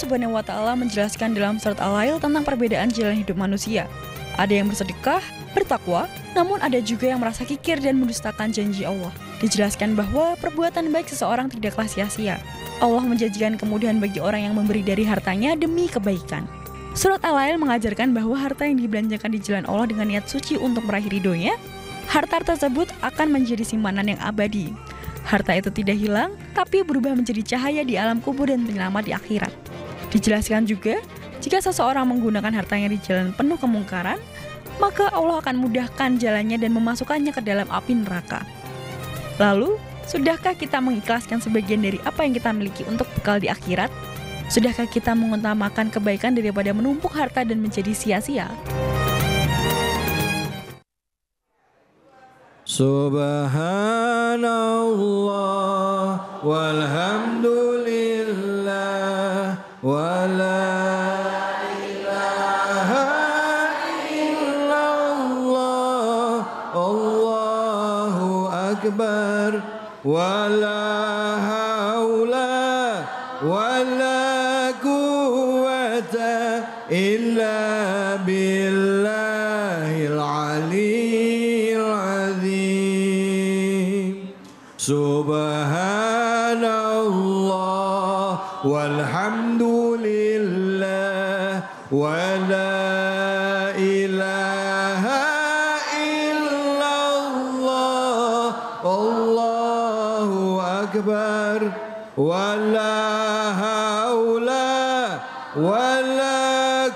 Subhanahu wa Ta'ala menjelaskan dalam surat Al-Lail tentang perbedaan jalan hidup manusia. Ada yang bersedekah, bertakwa, namun ada juga yang merasa kikir dan mendustakan janji Allah. Dijelaskan bahwa perbuatan baik seseorang tidaklah sia-sia. Allah menjanjikan kemudahan bagi orang yang memberi dari hartanya demi kebaikan. Surat Al-Lail mengajarkan bahwa harta yang dibelanjakan di jalan Allah dengan niat suci untuk meraih ridhonya, harta tersebut akan menjadi simpanan yang abadi. Harta itu tidak hilang, tapi berubah menjadi cahaya di alam kubur dan penyelamat di akhirat. Dijelaskan juga, jika seseorang menggunakan hartanya di jalan penuh kemungkaran, maka Allah akan mudahkan jalannya dan memasukkannya ke dalam api neraka. Lalu, sudahkah kita mengikhlaskan sebagian dari apa yang kita miliki untuk bekal di akhirat? Sudahkah kita mengutamakan kebaikan daripada menumpuk harta dan menjadi sia-sia? Subhanallah walhamdulillah wala ilaha illallah Allahu akbar wala haula wala quwwata illa billahil aliyyil azim. Subhanallah walhamdulillah wala ilaha illallah Allahu akbar wala haula wala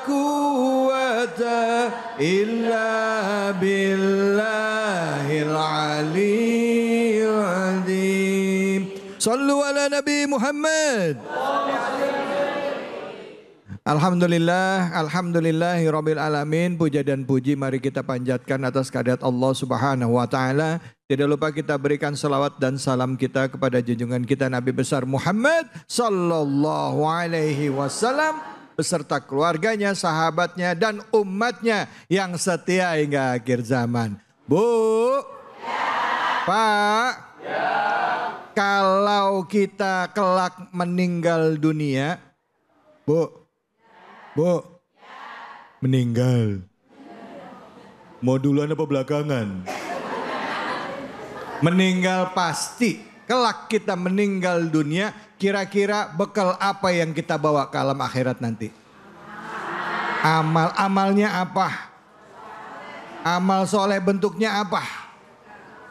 quwwata illa billahil aliyyil azim. Sallu ala Nabi Muhammad. Alhamdulillahirabbil alamin. Puja dan puji mari kita panjatkan atas kehadirat Allah Subhanahu wa taala. Tidak lupa kita berikan salawat dan salam kita kepada junjungan kita Nabi besar Muhammad sallallahu alaihi wasallam beserta keluarganya, sahabatnya dan umatnya yang setia hingga akhir zaman. Bu, Pak, kalau kita kelak meninggal dunia, Bu, meninggal. Mau duluan apa belakangan? Meninggal pasti. Kelak kita meninggal dunia, kira-kira bekal apa yang kita bawa ke alam akhirat nanti? Amalnya apa? Amal soleh bentuknya apa?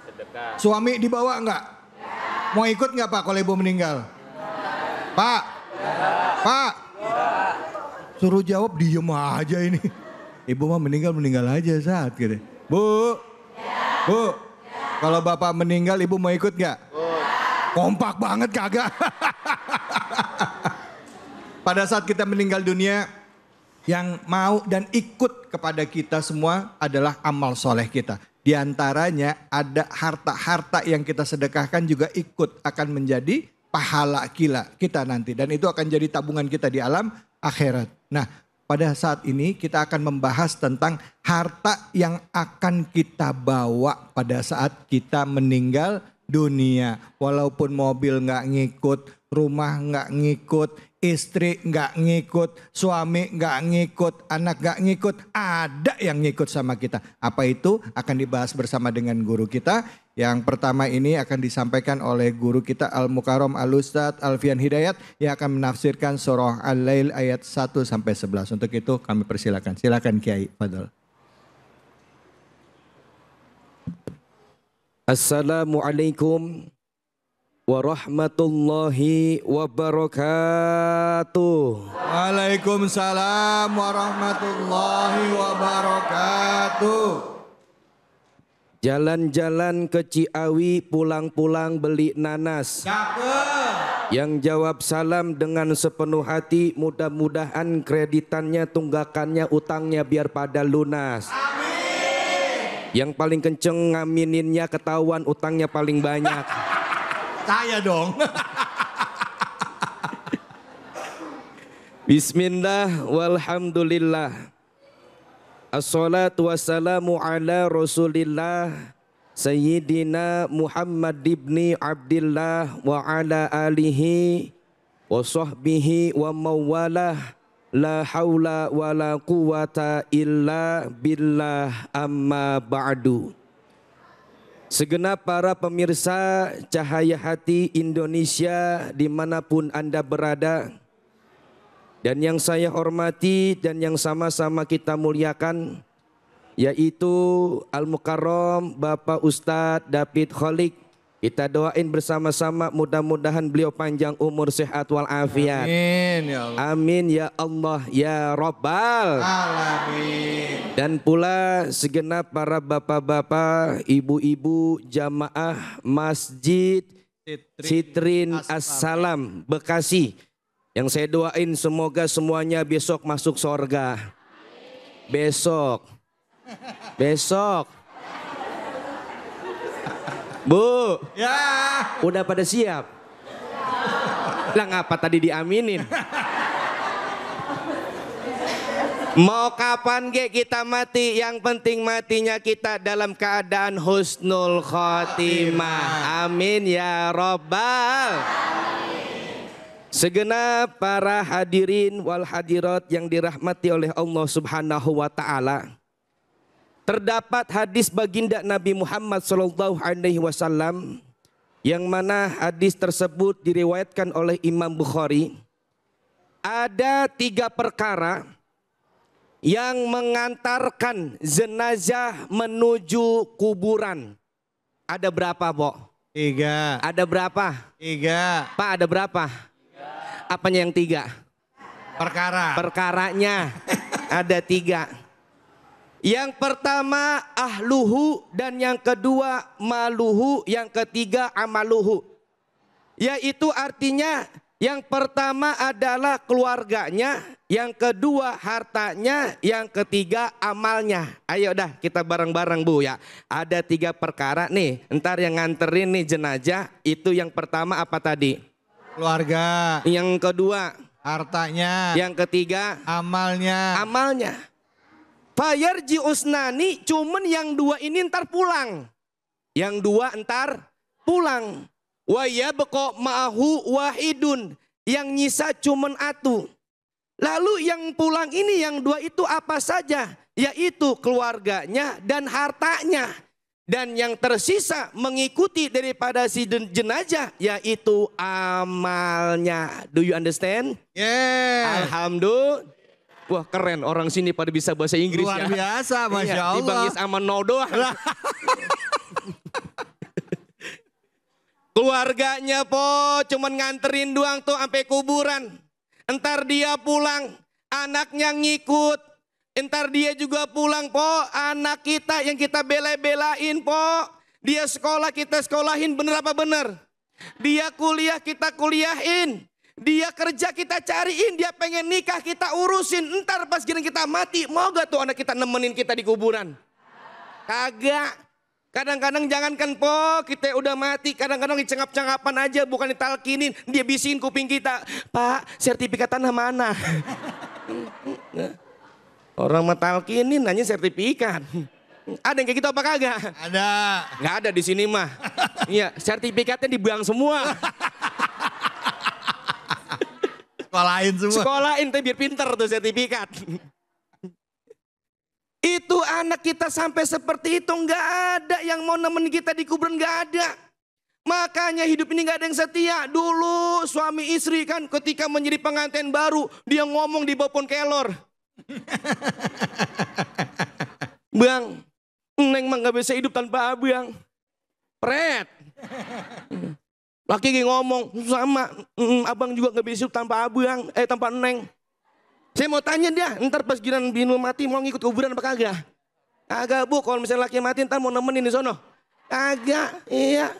Sedekah. Suami dibawa enggak? Mau ikut enggak Pak kalau ibu meninggal? Pak? Pak? Suruh jawab diem aja ini. Ibu mah meninggal aja saat gitu. Bu? Kalau bapak meninggal ibu mau ikut gak? Kompak banget kagak. Pada saat kita meninggal dunia, yang mau dan ikut kepada kita semua adalah amal soleh kita. Di antaranya ada harta-harta yang kita sedekahkan juga ikut akan menjadi pahala kita nanti. Dan itu akan jadi tabungan kita di alam akhirat. Nah, pada saat ini kita akan membahas tentang harta yang akan kita bawa pada saat kita meninggal dunia. Walaupun mobil nggak ngikut, rumah nggak ngikut, istri nggak ngikut, suami nggak ngikut, anak nggak ngikut, ada yang ngikut sama kita. Apa itu? Akan dibahas bersama dengan guru kita. Yang pertama ini akan disampaikan oleh guru kita Al-Mukarram Al-Ustadz Alfian Hidayat yang akan menafsirkan surah Al-Lail ayat 1 sampai 11. Untuk itu kami persilakan. Silakan Kiai Fadl. Assalamualaikum warahmatullahi wabarakatuh. Waalaikumsalam warahmatullahi wabarakatuh. Jalan-jalan ke Ciawi, pulang-pulang beli nanas. Cakep. Yang jawab salam dengan sepenuh hati, mudah-mudahan kreditannya, tunggakannya, utangnya biar pada lunas. Amin. Yang paling kenceng ngamininnya ketahuan utangnya paling banyak. Saya dong. Bismillah walhamdulillah. Assalatu wassalamu ala rasulillah Sayyidina Muhammad ibni Abdillah wa ala alihi wa sahbihi wa mawalah. La haula wa la quwata illa billah amma ba'du. Segenap para pemirsa Cahaya Hati Indonesia dimanapun Anda berada, dan yang saya hormati dan yang sama-sama kita muliakan, yaitu Al-Mukarram Bapak Ustadz David Kholik. Kita doain bersama-sama mudah-mudahan beliau panjang umur, sehat walafiat. Amin ya Allah. Amin ya Allah ya Rabbal Alamin. Dan pula segenap para bapak-bapak, ibu-ibu jamaah Masjid Sitrin Assalam Bekasi, yang saya doain semoga semuanya besok masuk sorga. Besok Bu, Ya. udah pada siap? Lah ngapa tadi diaminin? Mau kapan ge kita mati, yang penting matinya kita dalam keadaan husnul khotimah. Amin ya Rabbal. Segenap para hadirin wal hadirat yang dirahmati oleh Allah Subhanahu wa taala. Terdapat hadis baginda Nabi Muhammad SAW yang mana hadis tersebut diriwayatkan oleh Imam Bukhari. Ada 3 perkara yang mengantarkan jenazah menuju kuburan. Ada berapa, Bo? 3. Ada berapa? 3. Pak, ada berapa? 3. Apanya yang 3? Perkara. Perkaranya ada 3. Yang pertama ahluhu, dan yang kedua maluhu, yang ketiga amaluhu. Yaitu artinya yang pertama adalah keluarganya, yang kedua hartanya, yang ketiga amalnya. Ayo dah kita bareng-bareng Bu ya. Ada 3 perkara nih, entar yang nganterin nih jenazah. Itu yang pertama apa tadi? Keluarga. Yang kedua Hartanya. yang ketiga Amalnya. amalnya. Fayarji usnani, cuman yang 2 ini ntar pulang. Yang 2 ntar pulang. Wa yabqa ma'ahu wahidun, yang nyisa cuman atu. Lalu yang pulang ini yang 2 itu apa saja? Yaitu keluarganya dan hartanya. Dan yang tersisa mengikuti daripada si jenazah yaitu amalnya. Do you understand? Yeah. Alhamdulillah. Wah keren, orang sini pada bisa bahasa Inggris. Luar ya. biasa, Masya Iya, Allah. dibangis sama no doang. Keluarganya po cuman nganterin doang tuh sampai kuburan. Entar dia pulang, anaknya ngikut. Entar dia juga pulang po, anak kita yang kita bela-belain po. Dia sekolah, kita sekolahin, bener apa bener? Dia kuliah, kita kuliahin. Dia kerja, kita cariin. Dia pengen nikah, kita urusin. Entar pas gini kita mati, mau gak tuh anak kita nemenin kita di kuburan? Kagak. Kadang-kadang jangankan po, kita udah mati. Kadang-kadang dicengap-cengapan aja, bukan ditalkinin. Dia bisikin kuping kita, Pak, sertifikat tanah mana? Orang metalkinin nanya sertifikat. Ada yang kayak gitu apa kagak? Ada. Nggak ada di sini mah. Iya, sertifikatnya dibuang semua. Sekolahin semua. Sekolahin tapi biar pinter tuh sertifikat. Itu anak kita sampai seperti itu, nggak ada yang mau nemenin kita di kuburan, nggak ada. Makanya hidup ini nggak ada yang setia. Dulu suami istri kan ketika menjadi pengantin baru, dia ngomong di bawah pohon kelor. Bang, Neng mah nggak bisa hidup tanpa abang. Pret. Laki ngomong sama, abang juga nggak bisa hidup tanpa abang, tanpa Neng. Saya mau tanya dia, ntar pas giliran bini mati mau ngikut kuburan apa kagak? Kagak Bu, kalau misalnya laki mati ntar mau nemenin di sono. Kagak, iya.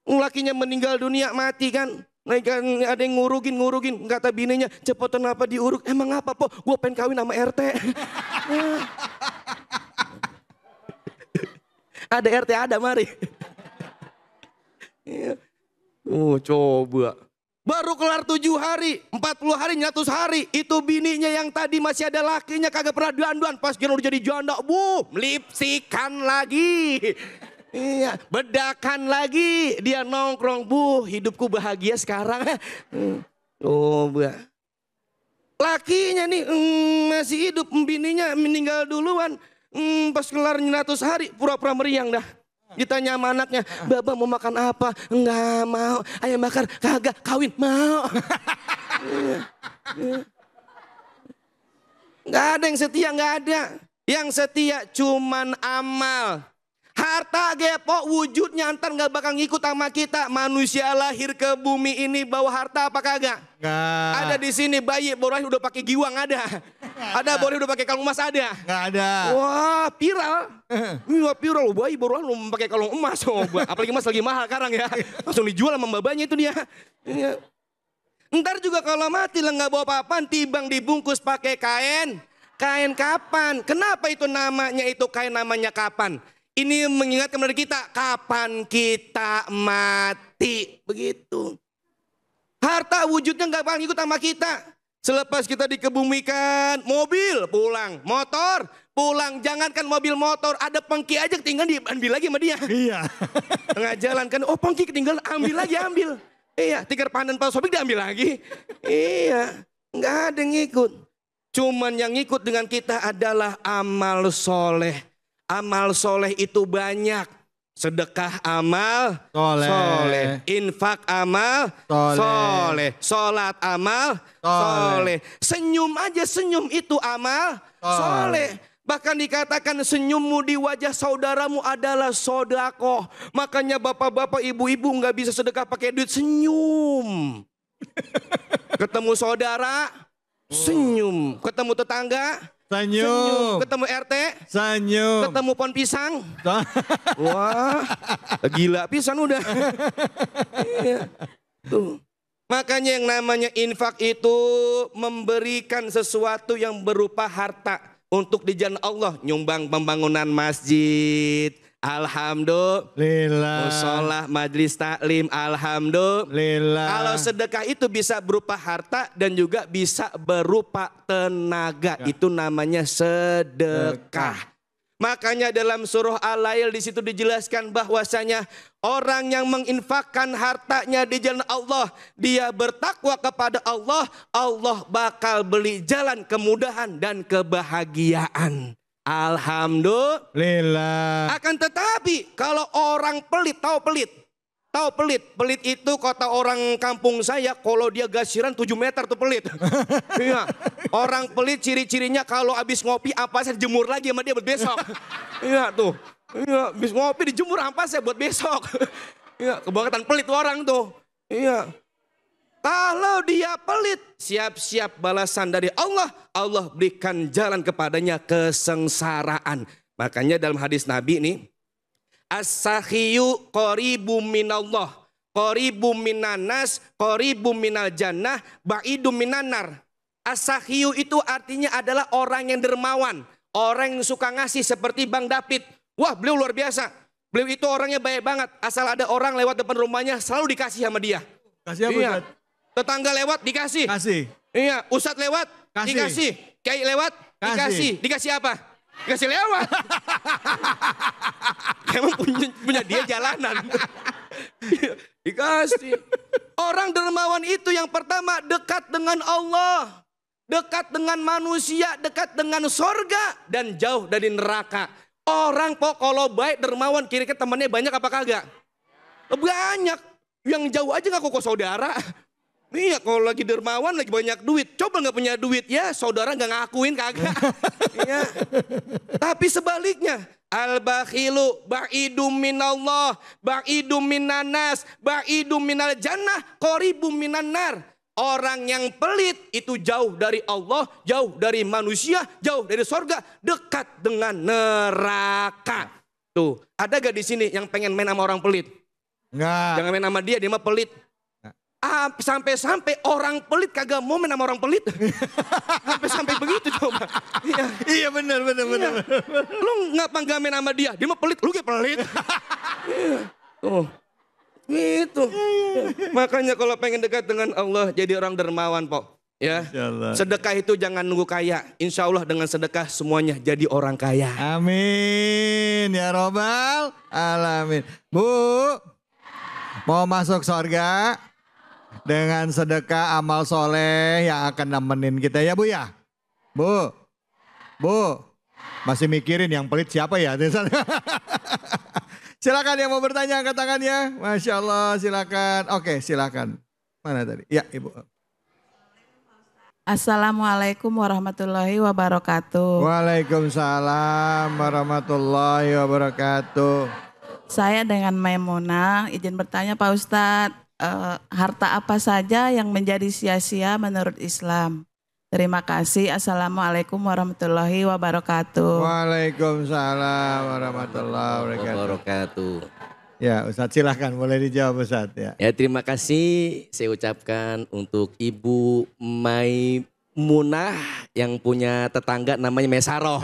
Lakinya meninggal dunia mati kan. Ada yang ngurugin, kata bininya cepetan apa diuruk. Emang apa po? Gue pengen kawin sama RT. Ada RT ada mari. Coba. Baru kelar 7 hari, 40 hari, 100 hari. Itu bininya yang tadi masih ada lakinya kagak pernah dandan. Pas dia udah jadi janda, lipsikan lagi. Iya, bedakan lagi. Dia nongkrong, hidupku bahagia sekarang. Coba. Lakinya nih masih hidup, bininya meninggal duluan. Pas kelar 100 hari pura-pura meriang dah. Ditanya sama anaknya, Bapak mau makan apa? Enggak mau. Ayam bakar kagak, kawin mau. Enggak ada yang setia, enggak ada. Yang setia cuman amal. Harta gepo wujudnya ntar gak bakal ngikut sama kita. Manusia lahir ke bumi ini bawa harta apa kagak? Enggak. Ada di sini bayi baru lahir udah pakai giwang ada. Ada baru udah pakai kalung emas ada. Enggak ada. Wah viral. Wah viral loh, bayi baru lahir pakai kalung emas. Oh, apalagi emas lagi mahal sekarang ya. Langsung dijual sama babanya itu dia. Iya. Ntar juga kalau mati lah gak bawa apa-apaan, timbang dibungkus pakai kain. Kain kapan? Kenapa itu namanya itu kain, namanya kapan? Ini mengingatkan kepada kita, kapan kita mati. Begitu. Harta wujudnya gak bakal ikut sama kita. Selepas kita dikebumikan, mobil pulang, motor pulang. Jangankan mobil motor, ada pengki aja tinggal diambil lagi sama dia. Iya. Tengah jalan kan, oh pengki ketinggalan, ambil lagi, ambil. Iya, tikar pandan Pak Sobik diambil lagi. Iya, gak ada yang ngikut. Cuman yang ngikut dengan kita adalah amal soleh. Amal soleh itu banyak. Sedekah amal soleh. Infak amal soleh. Sholat amal soleh. Senyum aja, senyum itu amal soleh. Bahkan dikatakan senyummu di wajah saudaramu adalah sodakoh. Makanya bapak-bapak, ibu-ibu gak bisa sedekah pakai duit, senyum. Ketemu saudara, senyum. Ketemu tetangga, senyum. Ketemu RT, senyum. Ketemu pohon pisang, wah gila pisan udah. Iya. Tuh. Makanya yang namanya infak itu memberikan sesuatu yang berupa harta untuk di jalan Allah. Nyumbang pembangunan masjid, alhamdulillah. Musola, majlis taklim, alhamdulillah. Kalau sedekah itu bisa berupa harta dan juga bisa berupa tenaga. Itu namanya sedekah. Makanya dalam surah Al-Lail di situ dijelaskan bahwasanya orang yang menginfakkan hartanya di jalan Allah, dia bertakwa kepada Allah, Allah bakal beli jalan kemudahan dan kebahagiaan. Alhamdulillah. Akan tetapi kalau orang pelit, tahu pelit? Tahu pelit? Pelit itu kata orang kampung saya, kalau dia gasiran 7 meter tuh pelit. Iya. Orang pelit ciri-cirinya kalau habis ngopi ampasnya dijemur lagi sama dia buat besok. Iya tuh. Iya, habis ngopi dijemur ampasnya buat besok. Iya, kebangetan pelit orang tuh. Iya. Kalau dia pelit, siap-siap balasan dari Allah. Allah berikan jalan kepadanya kesengsaraan. Makanya dalam hadis Nabi ini, as-sakhiyu qaribum minallah, qaribum minanas, qaribum minal jannah, ba'idum minanar. As-sakhiyu itu artinya adalah orang yang dermawan, orang yang suka ngasih seperti Bang David. Wah, beliau luar biasa. Beliau itu orangnya baik banget. Asal ada orang lewat depan rumahnya selalu dikasih sama dia. Kasih apa, iya. Ustaz? Tetangga lewat dikasih. Kasih. Iya, ustadz lewat Kasih. dikasih. Kiai lewat dikasih. Dikasih apa? Dikasih lewat. Emang punya dia jalanan. Dikasih. Orang dermawan itu yang pertama dekat dengan Allah. Dekat dengan manusia, dekat dengan sorga dan jauh dari neraka. Orang kalau baik dermawan kira-kira temannya banyak apa kagak? Banyak. Yang jauh aja ngaku kok saudara. Iya, kalau lagi dermawan, lagi banyak duit. Coba nggak punya duit, ya saudara nggak ngakuin kagak. Iya. Tapi sebaliknya, al-bakhilu ba'idum minallah, ba'idum minanas, ba'idum minal jannah, qaribum minan nar. Orang yang pelit itu jauh dari Allah, jauh dari manusia, jauh dari sorga, dekat dengan neraka. Tuh, ada gak di sini yang pengen main sama orang pelit? Enggak. Jangan main sama dia mah pelit. Sampai-sampai orang pelit kagak mau main sama orang pelit. Sampai begitu coba. Iya, Iya benar. Lu nggak main sama dia mah pelit, lu kayak pelit. Iya. Tuh. Gitu. Makanya kalau pengen dekat dengan Allah jadi orang dermawan, Pok. Ya. Sedekah itu jangan nunggu kaya. Insya Allah dengan sedekah semuanya jadi orang kaya. Amin ya robbal alamin. Bu, mau masuk surga? Dengan sedekah amal soleh yang akan nemenin kita ya Bu ya. Bu, Bu, masih mikirin yang pelit siapa ya? Silakan yang mau bertanya angkat tangannya. Masya Allah silakan. Oke silakan. Mana tadi? Ya Ibu. Assalamualaikum warahmatullahi wabarakatuh. Waalaikumsalam warahmatullahi wabarakatuh. Saya dengan Maimunah izin bertanya Pak Ustadz, harta apa saja yang menjadi sia-sia menurut Islam? Terima kasih. Assalamualaikum warahmatullahi wabarakatuh. Waalaikumsalam warahmatullahi wabarakatuh. Ya Ustadz silahkan boleh dijawab Ustadz ya. Ya terima kasih saya ucapkan untuk Ibu Maimunah yang punya tetangga namanya Mesaroh.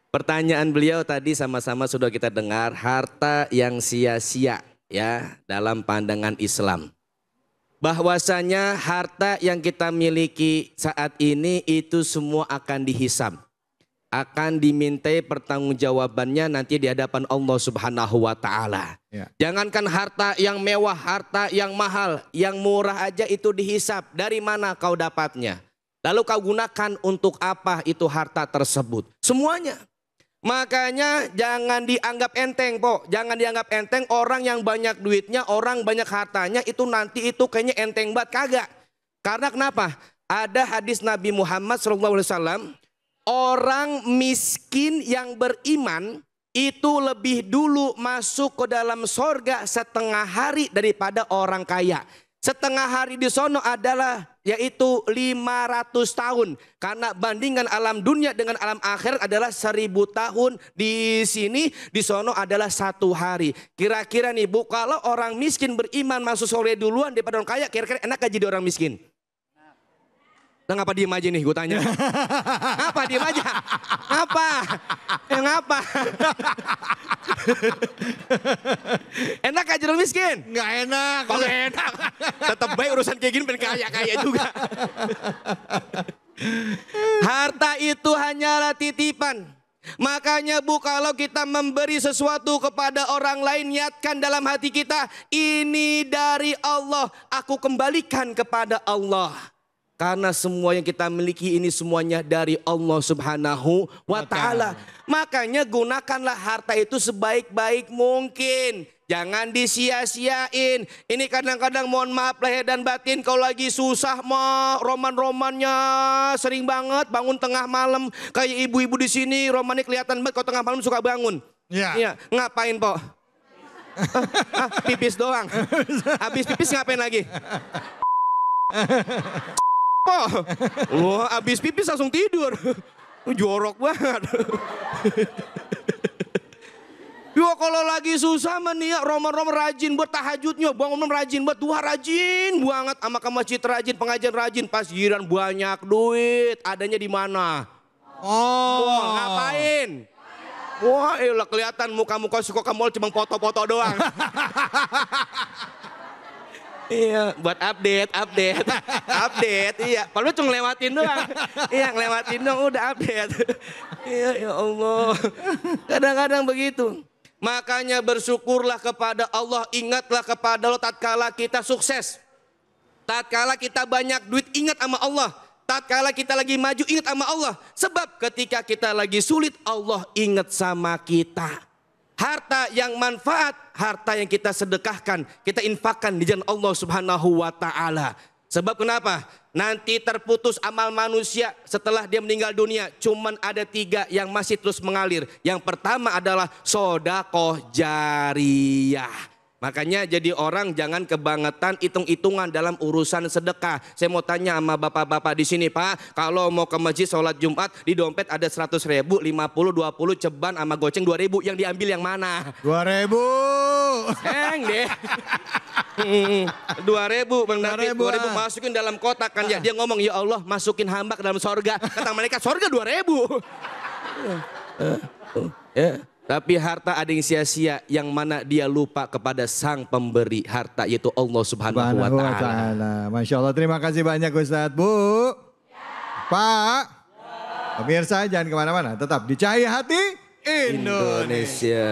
Pertanyaan beliau tadi sama-sama sudah kita dengar, harta yang sia-sia ya dalam pandangan Islam. Bahwasanya harta yang kita miliki saat ini itu semua akan dihisab. Akan dimintai pertanggungjawabannya nanti di hadapan Allah Subhanahu wa taala. Ya. Jangankan harta yang mewah, harta yang mahal, yang murah aja itu dihisab. Dari mana kau dapatnya? Lalu kau gunakan untuk apa itu harta tersebut? Semuanya. Makanya jangan dianggap enteng, Pok. Jangan dianggap enteng orang yang banyak duitnya, orang banyak hartanya itu nanti itu kayaknya enteng banget. Kagak. Karena kenapa? Ada hadis Nabi Muhammad SAW, orang miskin yang beriman itu lebih dulu masuk ke dalam sorga setengah hari daripada orang kaya. Setengah hari di sono adalah yaitu 500 tahun. Karena bandingkan alam dunia dengan alam akhirat adalah 1000 tahun. Di sini, di sono adalah 1 hari. Kira-kira nih Bu, kalau orang miskin beriman masuk surga duluan daripada orang kaya, kira-kira enak gak jadi orang miskin? Nah ngapa diem aja nih gue tanya? Ngapa diem aja? Ngapa? Ngapa? Enak gak jadi orang miskin? Nggak enak. Kok gak enak? Tetap baik urusan kayak gini pengen kaya-kaya juga. Harta itu hanyalah titipan. Makanya Bu, kalau kita memberi sesuatu kepada orang lain, niatkan dalam hati kita, ini dari Allah, aku kembalikan kepada Allah. Karena semua yang kita miliki ini semuanya dari Allah Subhanahu wa ta'ala. Makanya gunakanlah harta itu sebaik-baik mungkin. Jangan disia-siain. Ini kadang-kadang mohon maaf lahir dan batin, kalau lagi susah mah roman-romannya sering banget bangun tengah malam. Kayak ibu-ibu di sini romannya kelihatan banget kalau tengah malam suka bangun. Iya. Ngapain, Pok? Pipis doang. Habis pipis ngapain lagi? Wah, abis pipis langsung tidur. Jorok banget. Yo kalau lagi susah mah nih ya, roman-roman rajin buat tahajudnya, bangun rajin buat duha, rajin banget sama ke masjid rajin, pengajian rajin, pas giran banyak duit, adanya di mana? Wah, ngapain? Wah, elah kelihatan muka-muka suka ke mall cuma foto-foto doang. Iya, buat update, iya. Padahal cuma ngelewatin doang. Iya, ngelewatin doang udah update. Iya, ya Allah. Kadang-kadang begitu. Makanya bersyukurlah kepada Allah, ingatlah kepada Allah tatkala kita sukses. Tatkala kita banyak duit, ingat sama Allah. Tatkala kita lagi maju, ingat sama Allah. Sebab ketika kita lagi sulit, Allah ingat sama kita. Harta yang manfaat, harta yang kita sedekahkan, kita infakkan di jalan Allah Subhanahu wa ta'ala. Sebab kenapa? Nanti terputus amal manusia setelah dia meninggal dunia. Cuman ada 3 yang masih terus mengalir. Yang pertama adalah sedekah jariyah. Makanya jadi orang jangan kebangetan hitung-hitungan dalam urusan sedekah. Saya mau tanya sama bapak-bapak di sini, Pak, kalau mau ke masjid sholat Jumat di dompet ada 100.000, 50, 20 ceban sama goceng 2.000, yang diambil yang mana? 2.000. Deh. 2.000 Bang David, 2.000 masukin dalam kotak kan ya. Dia ngomong, ya Allah masukin hamba ke dalam sorga. Kata mereka sorga 2.000. Tapi harta ada yang sia-sia, yang mana dia lupa kepada sang pemberi harta, yaitu Allah Subhanahu wa ta'ala. Masya Allah, terima kasih banyak Ustadz. Bu, Pak, pemirsa jangan kemana-mana, tetap di Cahaya Hati Indonesia.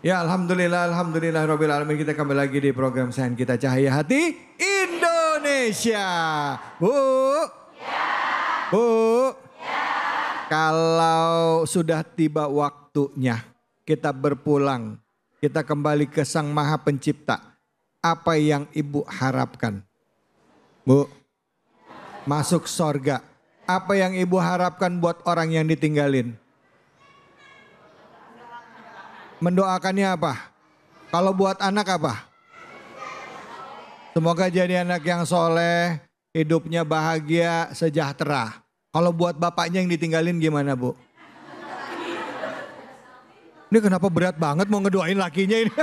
Ya alhamdulillah rabbil alamin, kita kembali lagi di program Sayan Kita Cahaya Hati Indonesia. Bu. Ya. Bu. Ya. Kalau sudah tiba waktunya kita berpulang, kita kembali ke Sang Maha Pencipta, apa yang Ibu harapkan? Bu. Masuk sorga. Apa yang Ibu harapkan buat orang yang ditinggalin? Mendoakannya apa? Kalau buat anak apa? Semoga jadi anak yang soleh, hidupnya bahagia, sejahtera. Kalau buat bapaknya yang ditinggalin gimana, Bu? Ini kenapa berat banget mau ngedoain lakinya ini?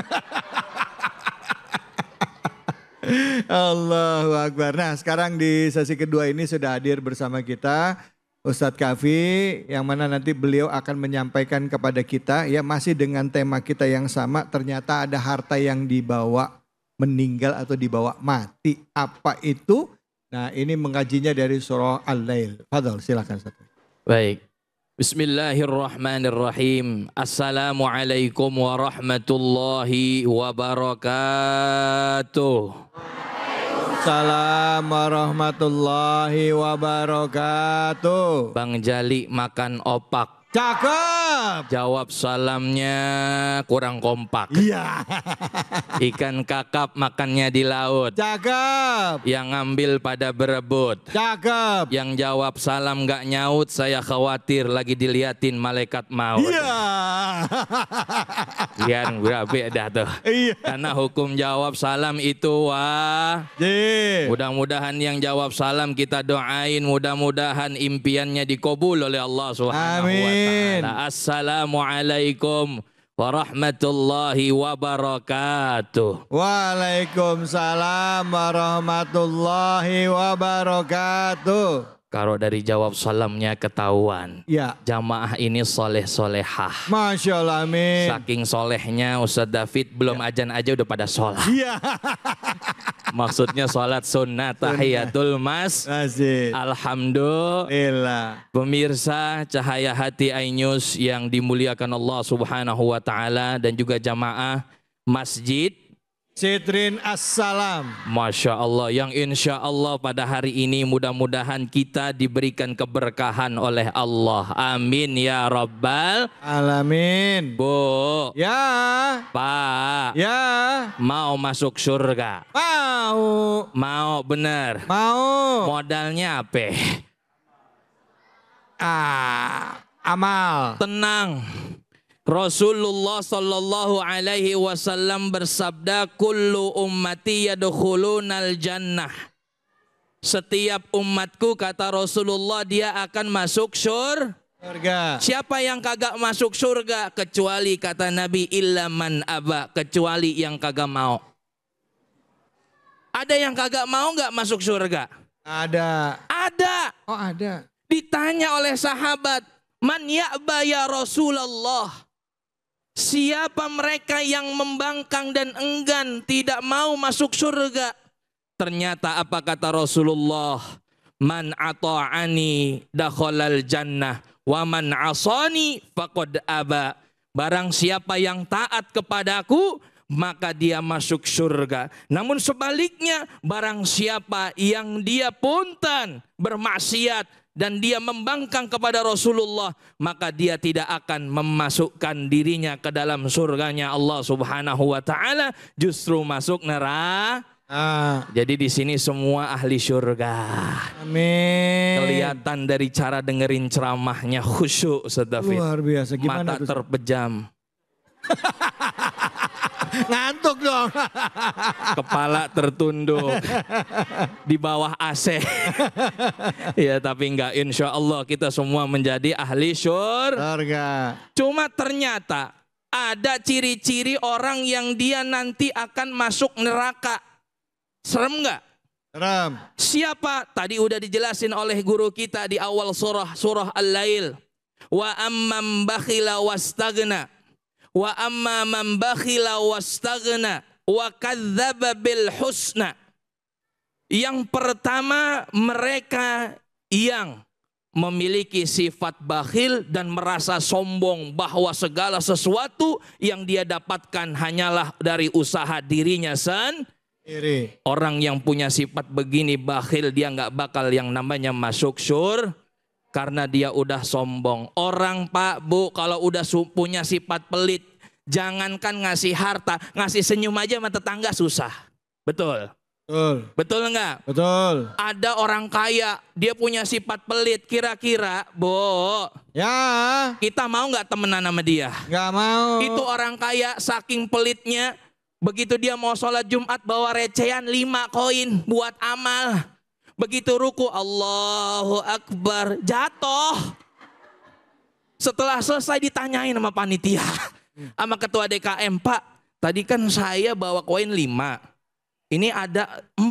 Allahu Akbar. Nah, sekarang di sesi kedua ini sudah hadir bersama kita Ustadz Kafi, yang mana nanti beliau akan menyampaikan kepada kita, ya masih dengan tema kita yang sama, ternyata ada harta yang dibawa meninggal atau dibawa mati. Apa itu? Nah, ini mengajinya dari surah Al-Lail. Fadal, silakan Ustadz. Baik. Bismillahirrahmanirrahim. Assalamualaikum warahmatullahi wabarakatuh. Assalamualaikum warahmatullahi wabarakatuh. Bang Jali makan opak. Cakep. Jawab salamnya kurang kompak. Iya. Ikan kakap makannya di laut. Cakep. Yang ngambil pada berebut. Cakep. Yang jawab salam gak nyaut, saya khawatir lagi diliatin malaikat maut. Iya. Lihat berapa dah tuh. Iya. Karena hukum jawab salam itu mudah-mudahan yang jawab salam kita doain, mudah-mudahan impiannya dikabul oleh Allah Subhanahu wa taala. Assalamualaikum warahmatullahi wabarakatuh. Waalaikumsalam warahmatullahi wabarakatuh. Kalau dari jawab salamnya ketahuan, ya, jamaah ini soleh-solehah. Masya Allah, amin. Saking solehnya Ustadz David belum azan aja udah pada sholat. Iya. Maksudnya sholat sunnah tahiyatul masjid. Alhamdulillah. Pemirsa Cahaya Hati iNews yang dimuliakan Allah Subhanahu wa taala dan juga jamaah Masjid Sitrin Assalam. Masya Allah, yang insya Allah pada hari ini mudah-mudahan kita diberikan keberkahan oleh Allah. Amin ya Rabbal Alamin. Bu. Ya. Pak. Ya. Mau masuk surga? Mau. Mau bener? Mau. Modalnya apa? Amal. Tenang. Rasulullah sallallahu alaihi wasallam bersabda, kullu ummati yadkhulunal jannah. Setiap umatku, kata Rasulullah, dia akan masuk surga. Siapa yang kagak masuk surga? Kecuali, kata Nabi, illa man aba, kecuali yang kagak mau. Ada yang kagak mau nggak masuk surga? Ada. Ada. Oh, ada. Ditanya oleh sahabat, man ya'ba ya Rasulullah? Siapa mereka yang membangkang dan enggan tidak mau masuk surga? Ternyata apa kata Rasulullah? Man ata'ani dakhalal jannah wa man asani faqad aba. Barang siapa yang taat kepadaku, maka dia masuk surga. Namun sebaliknya, barang siapa yang dia punten bermaksiat dan dia membangkang kepada Rasulullah, maka dia tidak akan memasukkan dirinya ke dalam surganya Allah Subhanahu wa taala, justru masuk neraka. Jadi di sini semua ahli surga. Amin. Kelihatan dari cara dengerin ceramahnya, khusyuk Ustaz David. Luar biasa. Gimana mata tuh? terpejam. Ngantuk dong. Kepala tertunduk di bawah AC. Ya tapi enggak, insya Allah kita semua menjadi ahli surga. Cuma ternyata ada ciri-ciri orang yang dia nanti akan masuk neraka. Serem enggak? Serem. Siapa? Tadi udah dijelasin oleh guru kita di awal surah Al-Lail. Wa ammam bakhila wastagna. Wa amma man bakhila wastaghna wa kadzdzaba bil husna. Yang pertama, mereka yang memiliki sifat bakhil dan merasa sombong bahwa segala sesuatu yang dia dapatkan hanyalah dari usaha dirinya sendiri. Orang yang punya sifat begini bakhil, dia nggak bakal yang namanya masuk surga karena dia udah sombong. Orang Pak Bu kalau udah punya sifat pelit, jangankan ngasih harta, ngasih senyum aja sama tetangga susah. Betul? Betul. Betul enggak? Betul. Ada orang kaya, dia punya sifat pelit. Kira-kira, Bu, Ya. kita mau nggak temenan sama dia? Nggak mau. Itu orang kaya saking pelitnya, begitu dia mau sholat Jumat bawa recehan 5 koin buat amal. Begitu ruku, Allahu Akbar, jatuh. Setelah selesai ditanyain sama panitia, sama ketua DKM, Pak, tadi kan saya bawa koin 5. Ini ada 4.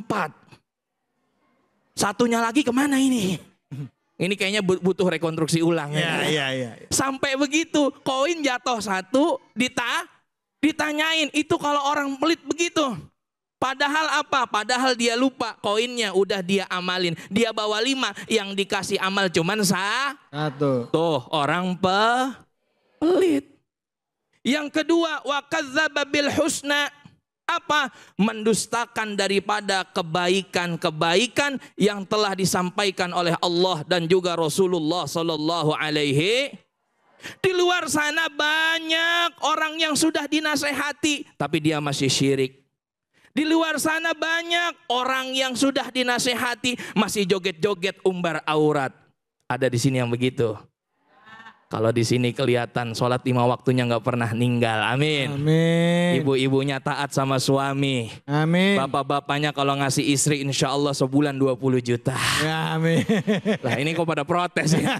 Satunya lagi kemana ini? Ini kayaknya butuh rekonstruksi ulang. Iya. Sampai begitu, koin jatuh 1, ditanyain. Itu kalau orang pelit begitu. Padahal apa? Padahal dia lupa koinnya udah dia amalin. Dia bawa 5, yang dikasih amal cuman 1. Tuh orang pelit. Yang kedua, wa kadzdzaba bil husna. Apa? Mendustakan daripada kebaikan-kebaikan yang telah disampaikan oleh Allah dan juga Rasulullah Sallallahu Alaihi. Di luar sana banyak orang yang sudah dinasehati tapi dia masih syirik. Di luar sana banyak orang yang sudah dinasehati masih joget-joget umbar aurat. Ada di sini yang begitu. Kalau di sini kelihatan sholat 5 waktunya nggak pernah ninggal. Amin. Amin. Ibu-ibunya taat sama suami. Amin. Bapak-bapaknya kalau ngasih istri insya Allah sebulan 20 juta. Ya, amin. Lah ini kok pada protes ya.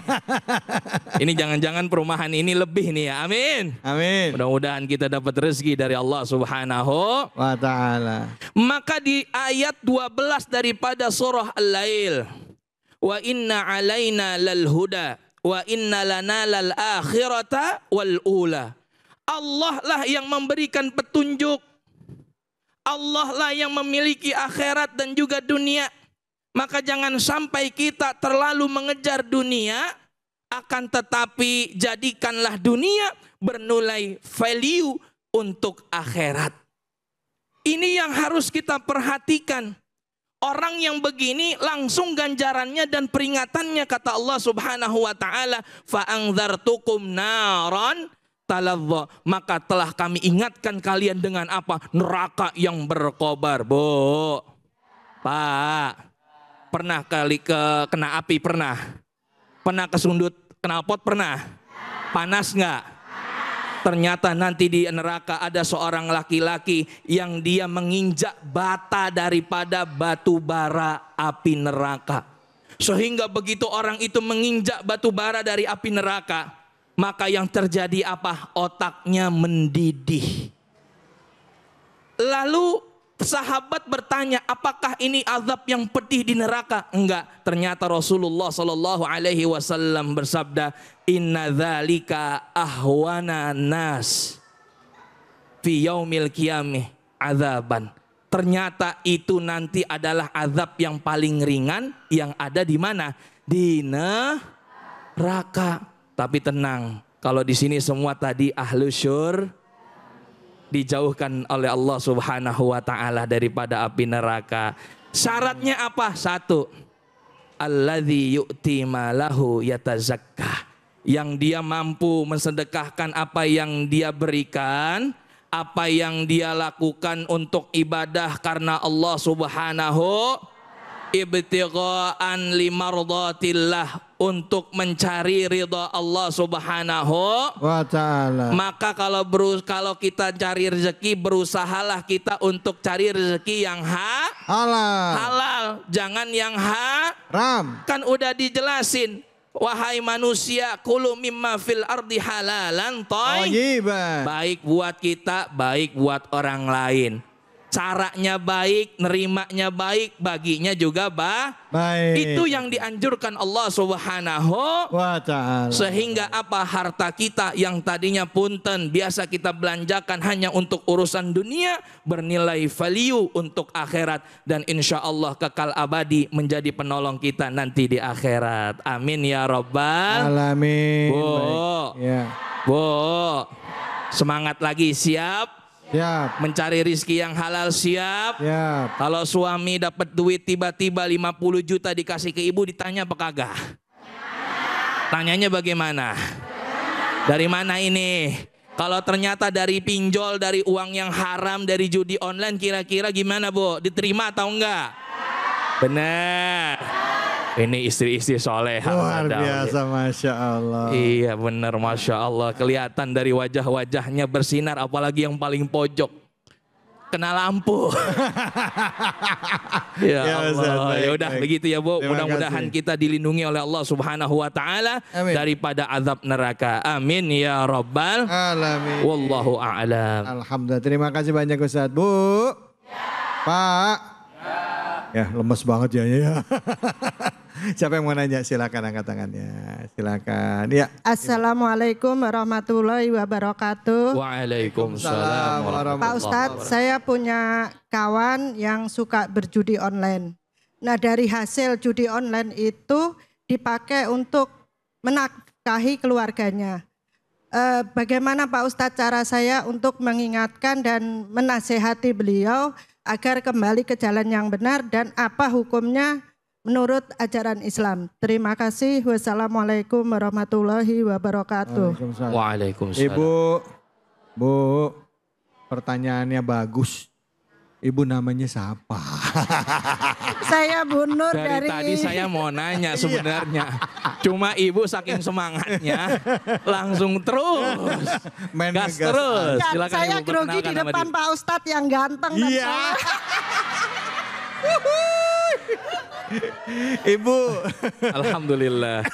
Ini jangan-jangan perumahan ini lebih nih ya. Amin. Amin. Mudah-mudahan kita dapat rezeki dari Allah Subhanahu wa ta'ala. Maka di ayat 12 daripada surah Al-Lail. Wa inna alaina lal huda. Wa inna lana lal akhirata wal ula. Allah lah yang memberikan petunjuk. Allah lah yang memiliki akhirat dan juga dunia. Maka jangan sampai kita terlalu mengejar dunia, akan tetapi jadikanlah dunia bernilai value untuk akhirat. Ini yang harus kita perhatikan. Orang yang begini langsung ganjarannya dan peringatannya kata Allah Subhanahu wa taala, fa anzartukum naran talazza, maka telah kami ingatkan kalian dengan apa? Neraka yang berkobar. Bu, Pak, pernah kali kena api? Pernah kesundut knalpot? Pernah? Panas nggak? Ternyata nanti di neraka ada seorang laki-laki yang dia menginjak bata daripada batu bara api neraka. Sehingga begitu orang itu menginjak batu bara dari api neraka, maka yang terjadi apa? Otaknya mendidih. Lalu sahabat bertanya, apakah ini azab yang pedih di neraka? Enggak. Ternyata Rasulullah Sallallahu Alaihi Wasallam bersabda, Inna dzalika ahwana nas fi yaumil qiyamah azaban. Ternyata itu nanti adalah azab yang paling ringan yang ada di mana? Di neraka. Tapi tenang, kalau di sini semua tadi ahlu syurga, dijauhkan oleh Allah Subhanahu wa taala daripada api neraka. Syaratnya apa? 1. Alladzi yu'ti malahu yatazakka. Yang dia mampu mensedekahkan apa yang dia berikan, apa yang dia lakukan untuk ibadah karena Allah Subhanahu ibtigha'an limardatillah, untuk mencari ridha Allah Subhanahu wa ta'ala. Maka kalau kita cari rezeki, berusahalah kita untuk cari rezeki yang halal, jangan yang haram. Kan udah dijelasin, wahai manusia, kulu mimma fil ardi halalan thayyiban. Baik buat kita, baik buat orang lain. caranya baik, nerimanya baik, baginya juga Baik. Itu yang dianjurkan Allah Subhanahu wa ta'ala. Sehingga apa, harta kita yang tadinya punten biasa kita belanjakan hanya untuk urusan dunia, bernilai value untuk akhirat, dan insya Allah kekal abadi menjadi penolong kita nanti di akhirat. Amin ya Rabbal Alamin. Bu, Baik. Ya. Bu, semangat lagi, siap? Siap. Mencari rizki yang halal, siap? Siap. Kalau suami dapat duit tiba-tiba 50 juta dikasih ke ibu, ditanya apa kagak? Tanyanya bagaimana? Dari mana ini? Kalau ternyata dari pinjol, dari uang yang haram, dari judi online, kira-kira gimana Bu? Diterima atau enggak? Benar. Ini istri-istri soleh. Luar biasa, Masya Allah. Iya benar, Masya Allah. Kelihatan dari wajah-wajahnya bersinar, apalagi yang paling pojok. Kena lampu. Ya Allah. Ya udah begitu ya Bu. Mudah-mudahan kita dilindungi oleh Allah Subhanahu wa taala daripada azab neraka. Amin ya Rabbal Alamin. Wallahu a'lam. Alhamdulillah. Terima kasih banyak Ustaz. Bu. Pak. Ya lemes banget ya. Siapa yang mau nanya? Silakan angkat tangannya. Silakan. Ya. Assalamualaikum warahmatullahi wabarakatuh. Waalaikumsalam warahmatullahi Pak Ustadz, saya punya kawan yang suka berjudi online. Nah, dari hasil judi online itu dipakai untuk menafkahi keluarganya. Bagaimana Pak Ustadz cara saya untuk mengingatkan dan menasehati beliau agar kembali ke jalan yang benar, dan apa hukumnya menurut ajaran Islam? Terima kasih. Wassalamualaikum warahmatullahi wabarakatuh. Waalaikumsalam. Bu, pertanyaannya bagus. Ibu namanya siapa? Saya Bu Nur Dari dari tadi saya mau nanya sebenarnya. Cuma ibu saking semangatnya langsung terus. Main Gas ngegas terus. Kan, Silakan saya Ibu, grogi di perkenalkan nama depan diri. Pak Ustadz yang ganteng dan Iya. soleh. Ibu. Alhamdulillah.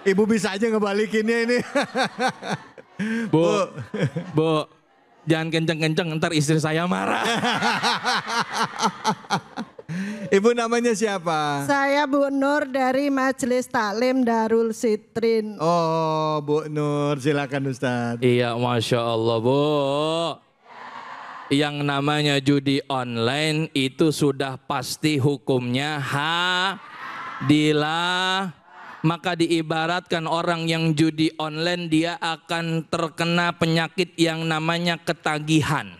Ibu bisa aja ngebalikinnya ini. Bu, jangan kenceng-kenceng ntar istri saya marah. Ibu namanya siapa? Saya Bu Nur dari Majelis Taklim Darul Sitrin. Oh, Bu Nur, silakan Ustaz. Iya, Masya Allah Bu. Yang namanya judi online itu sudah pasti hukumnya hadilah. Maka diibaratkan orang yang judi online dia akan terkena penyakit yang namanya ketagihan.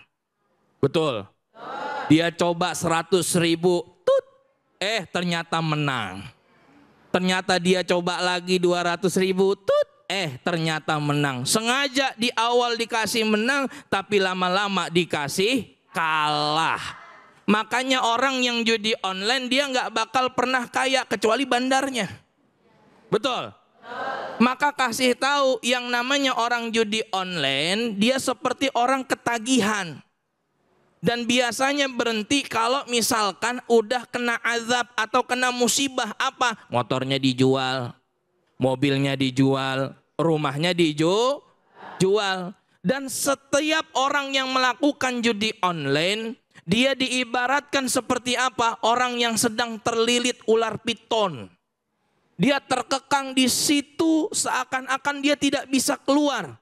Betul? Dia coba 100.000, ternyata menang. Ternyata dia coba lagi 200.000, ternyata menang. Sengaja di awal dikasih menang, tapi lama-lama dikasih kalah. Makanya orang yang judi online dia nggak bakal pernah kaya kecuali bandarnya. Betul? Maka kasih tahu yang namanya orang judi online dia seperti orang ketagihan. Dan biasanya berhenti kalau misalkan udah kena azab atau kena musibah apa? Motornya dijual, mobilnya dijual, rumahnya dijual. Dan setiap orang yang melakukan judi online, dia diibaratkan seperti apa? Orang yang sedang terlilit ular piton. Dia terkekang di situ seakan-akan dia tidak bisa keluar.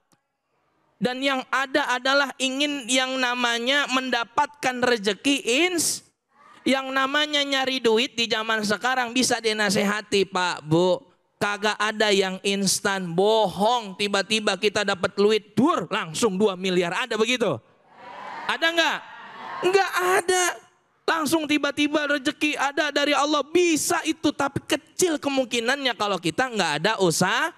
Dan yang ada adalah ingin yang namanya mendapatkan rezeki yang namanya nyari duit di zaman sekarang bisa dinasehati Pak Bu. Kagak ada yang instan, bohong. Tiba-tiba kita dapat duit, langsung 2 miliar. Ada begitu? Ada enggak? Enggak ada. Langsung tiba-tiba rezeki ada dari Allah, bisa itu, tapi kecil kemungkinannya kalau kita nggak ada usaha.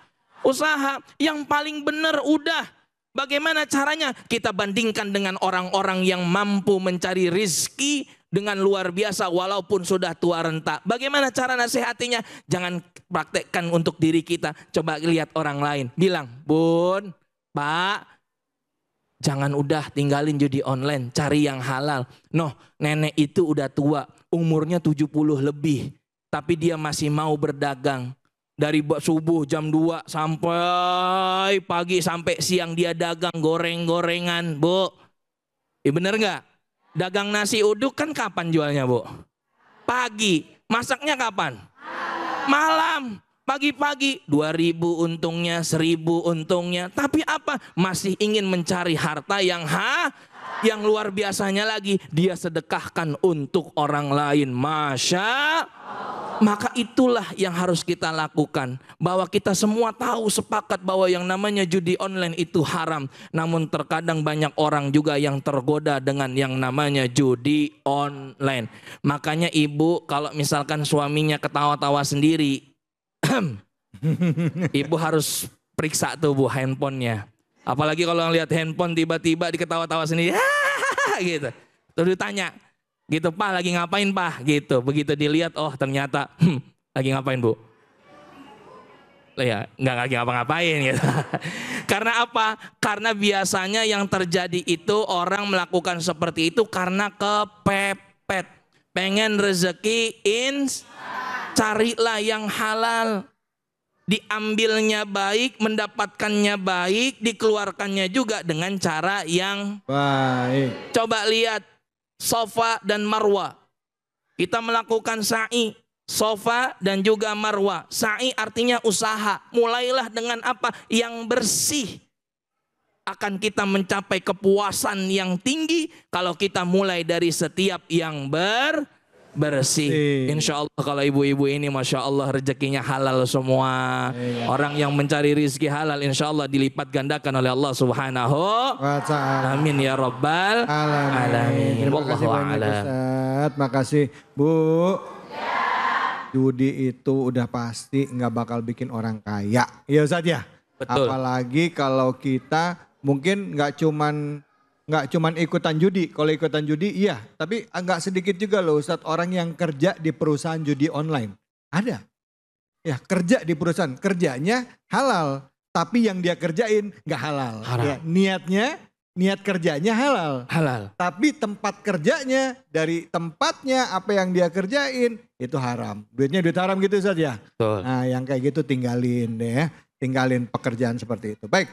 Yang paling benar udah bagaimana caranya? Kita bandingkan dengan orang-orang yang mampu mencari rizki dengan luar biasa walaupun sudah tua renta. Bagaimana cara nasihatinya? Jangan praktekkan untuk diri kita, coba lihat orang lain. Bilang, Bun, Pak, jangan udah tinggalin judi online, cari yang halal. Noh, nenek itu udah tua, umurnya 70 lebih. Tapi dia masih mau berdagang. Dari subuh jam 2 sampai pagi sampai siang dia dagang goreng-gorengan, Bu. Bener nggak? Dagang nasi uduk kan kapan jualnya, Bu? Pagi. Masaknya kapan? Malam. Pagi-pagi 2.000 untungnya, 1.000 untungnya. Tapi apa? Masih ingin mencari harta yang luar biasanya lagi dia sedekahkan untuk orang lain. Maka itulah yang harus kita lakukan. Bahwa kita semua tahu sepakat bahwa yang namanya judi online itu haram. Namun terkadang banyak orang juga yang tergoda dengan yang namanya judi online. Makanya ibu kalau misalkan suaminya ketawa-tawa sendiri, ibu harus periksa tuh Bu handphonenya. Apalagi kalau ngeliat handphone tiba-tiba diketawa-tawa sendiri, gitu. Terus ditanya, gitu Pak lagi ngapain Pak? Gitu. Begitu dilihat, oh ternyata lagi ngapain Bu? Ya nggak lagi ngapa-ngapain gitu. Karena apa? Karena biasanya yang terjadi itu orang melakukan seperti itu karena kepepet. Pengen rezeki carilah yang halal. Diambilnya baik, mendapatkannya baik, dikeluarkannya juga dengan cara yang baik. Coba lihat Safa dan Marwa. Kita melakukan sa'i, Safa dan juga Marwa. Sa'i artinya usaha. Mulailah dengan apa? Yang bersih. Akan kita mencapai kepuasan yang tinggi kalau kita mulai dari setiap yang bersih. Insya Allah kalau ibu-ibu ini Masya Allah rezekinya halal semua. Orang yang mencari rezeki halal insya Allah dilipat gandakan oleh Allah Subhanahu wa ta'ala. Amin ya Rabbal alamin. Terima kasih banyak Ustaz. Makasih Bu. Judi itu udah pasti nggak bakal bikin orang kaya. Iya Ustaz ya? Betul. Apalagi kalau kita mungkin nggak cuman ikutan judi. Kalau ikutan judi iya, tapi agak sedikit juga loh Ustadz orang yang kerja di perusahaan judi online. Ada. Ya kerja di perusahaan, kerjanya halal. Tapi yang dia kerjain gak halal. Ya, niat kerjanya halal. Tapi tempat kerjanya, dari tempatnya apa yang dia kerjain itu haram. Duitnya duit haram gitu Ustadz ya. Betul. Nah yang kayak gitu tinggalin deh ya. Tinggalin pekerjaan seperti itu. Baik.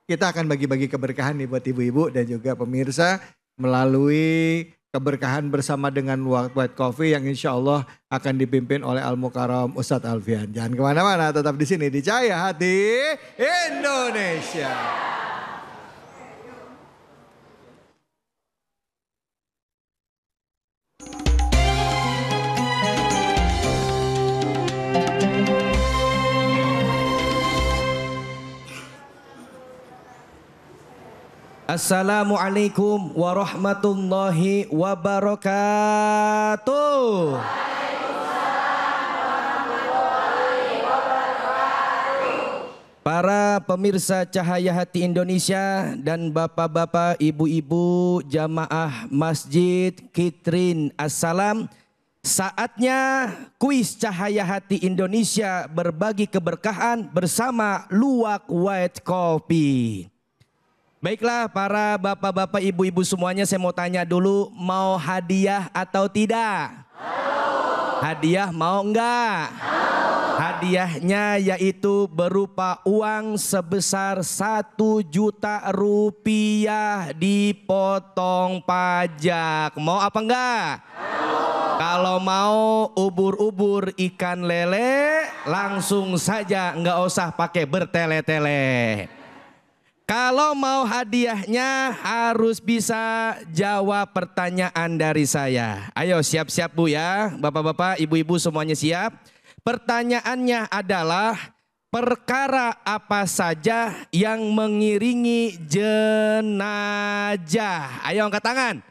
Kita akan bagi-bagi keberkahan nih buat ibu-ibu dan juga pemirsa melalui keberkahan bersama dengan White Coffee yang insya Allah akan dipimpin oleh Al-Mukarram Ustadz Alfian. Jangan kemana-mana, tetap di sini di Cahaya Hati Indonesia. Assalamualaikum warahmatullahi wabarakatuh. Para pemirsa Cahaya Hati Indonesia dan bapak-bapak, ibu-ibu jamaah Masjid Kitrin Assalam, saatnya kuis Cahaya Hati Indonesia berbagi keberkahan bersama Luwak White Coffee. Baiklah para bapak-bapak, ibu-ibu semuanya, saya mau tanya dulu, mau hadiah atau tidak? Hadiah mau enggak? Hadiahnya yaitu berupa uang sebesar 1 juta rupiah dipotong pajak. Mau apa enggak? Kalau mau ubur-ubur ikan lele, langsung saja, enggak usah pakai bertele-tele. Kalau mau hadiahnya harus bisa jawab pertanyaan dari saya. Ayo siap-siap Bu ya, bapak-bapak, ibu-ibu semuanya siap. Pertanyaannya adalah perkara apa saja yang mengiringi jenazah. Ayo angkat tangan.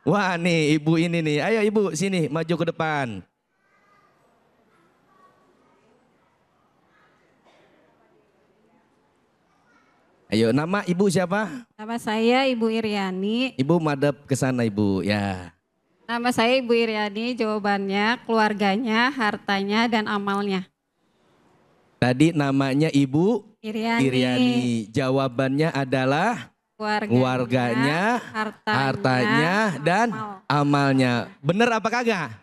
Wah nih ibu ini nih, ayo ibu sini maju ke depan. Ayo, nama ibu siapa? Nama saya Ibu Iriani. Ibu madep ke sana ibu, ya. Nama saya Ibu Iriani, jawabannya keluarganya, hartanya, dan amalnya. Tadi namanya Ibu Iriani. Jawabannya adalah keluarganya, hartanya, dan amalnya. Bener apa kagak?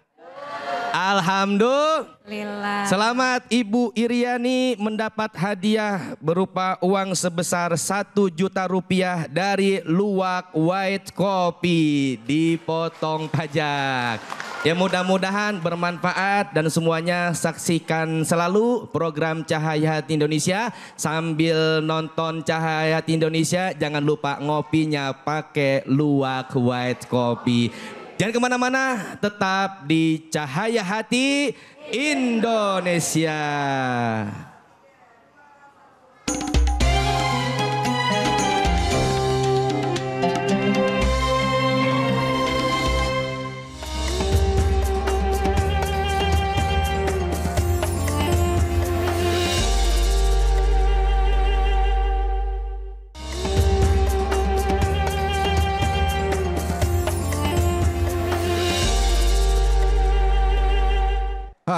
Alhamdulillah. Selamat Ibu Iriani mendapat hadiah berupa uang sebesar 1 juta rupiah dari Luwak White Coffee, dipotong pajak. Ya mudah-mudahan bermanfaat dan semuanya saksikan selalu program Cahaya Hati Indonesia. Sambil nonton Cahaya Hati Indonesia jangan lupa ngopinya pakai Luwak White Coffee. Jangan kemana-mana, tetap di Cahaya Hati Indonesia.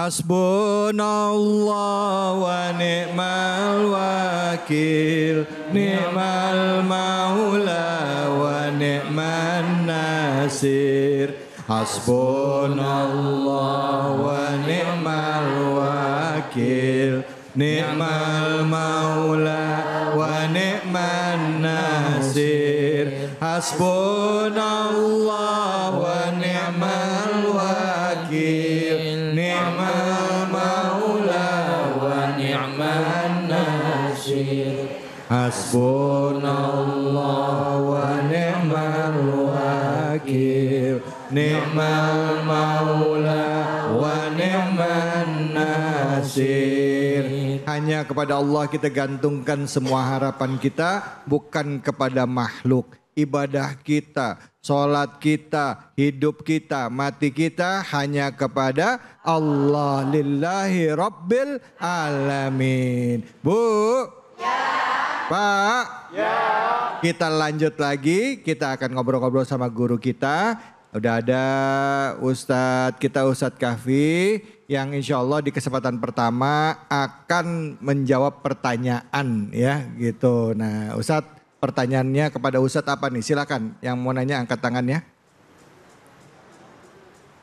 Hasbunallah wa ni'mal wakil, ni'mal maula wa ni'man nasir. Hasbunallah wa ni'mal wakil, ni'mal maula wa ni'man nasir. Hasbunallah wa ni'mal wakil, ni'mal maula wa ni'man nasir. Hasbunallah wa ni'mal wakil, ni'mal maula wa ni'man nasir. Hanya kepada Allah kita gantungkan semua harapan kita, bukan kepada makhluk. Ibadah kita, sholat kita, hidup kita, mati kita hanya kepada Allah. Lillahi Rabbil Alamin. Bu? Ya. Pak? Ya. Kita lanjut lagi, kita akan ngobrol-ngobrol sama guru kita. Udah ada Ustadz kita, Ustadz Kahfi, yang insya Allah di kesempatan pertama akan menjawab pertanyaan ya gitu. Nah Ustadz, pertanyaannya kepada Ustadz apa nih? Silakan yang mau nanya angkat tangannya.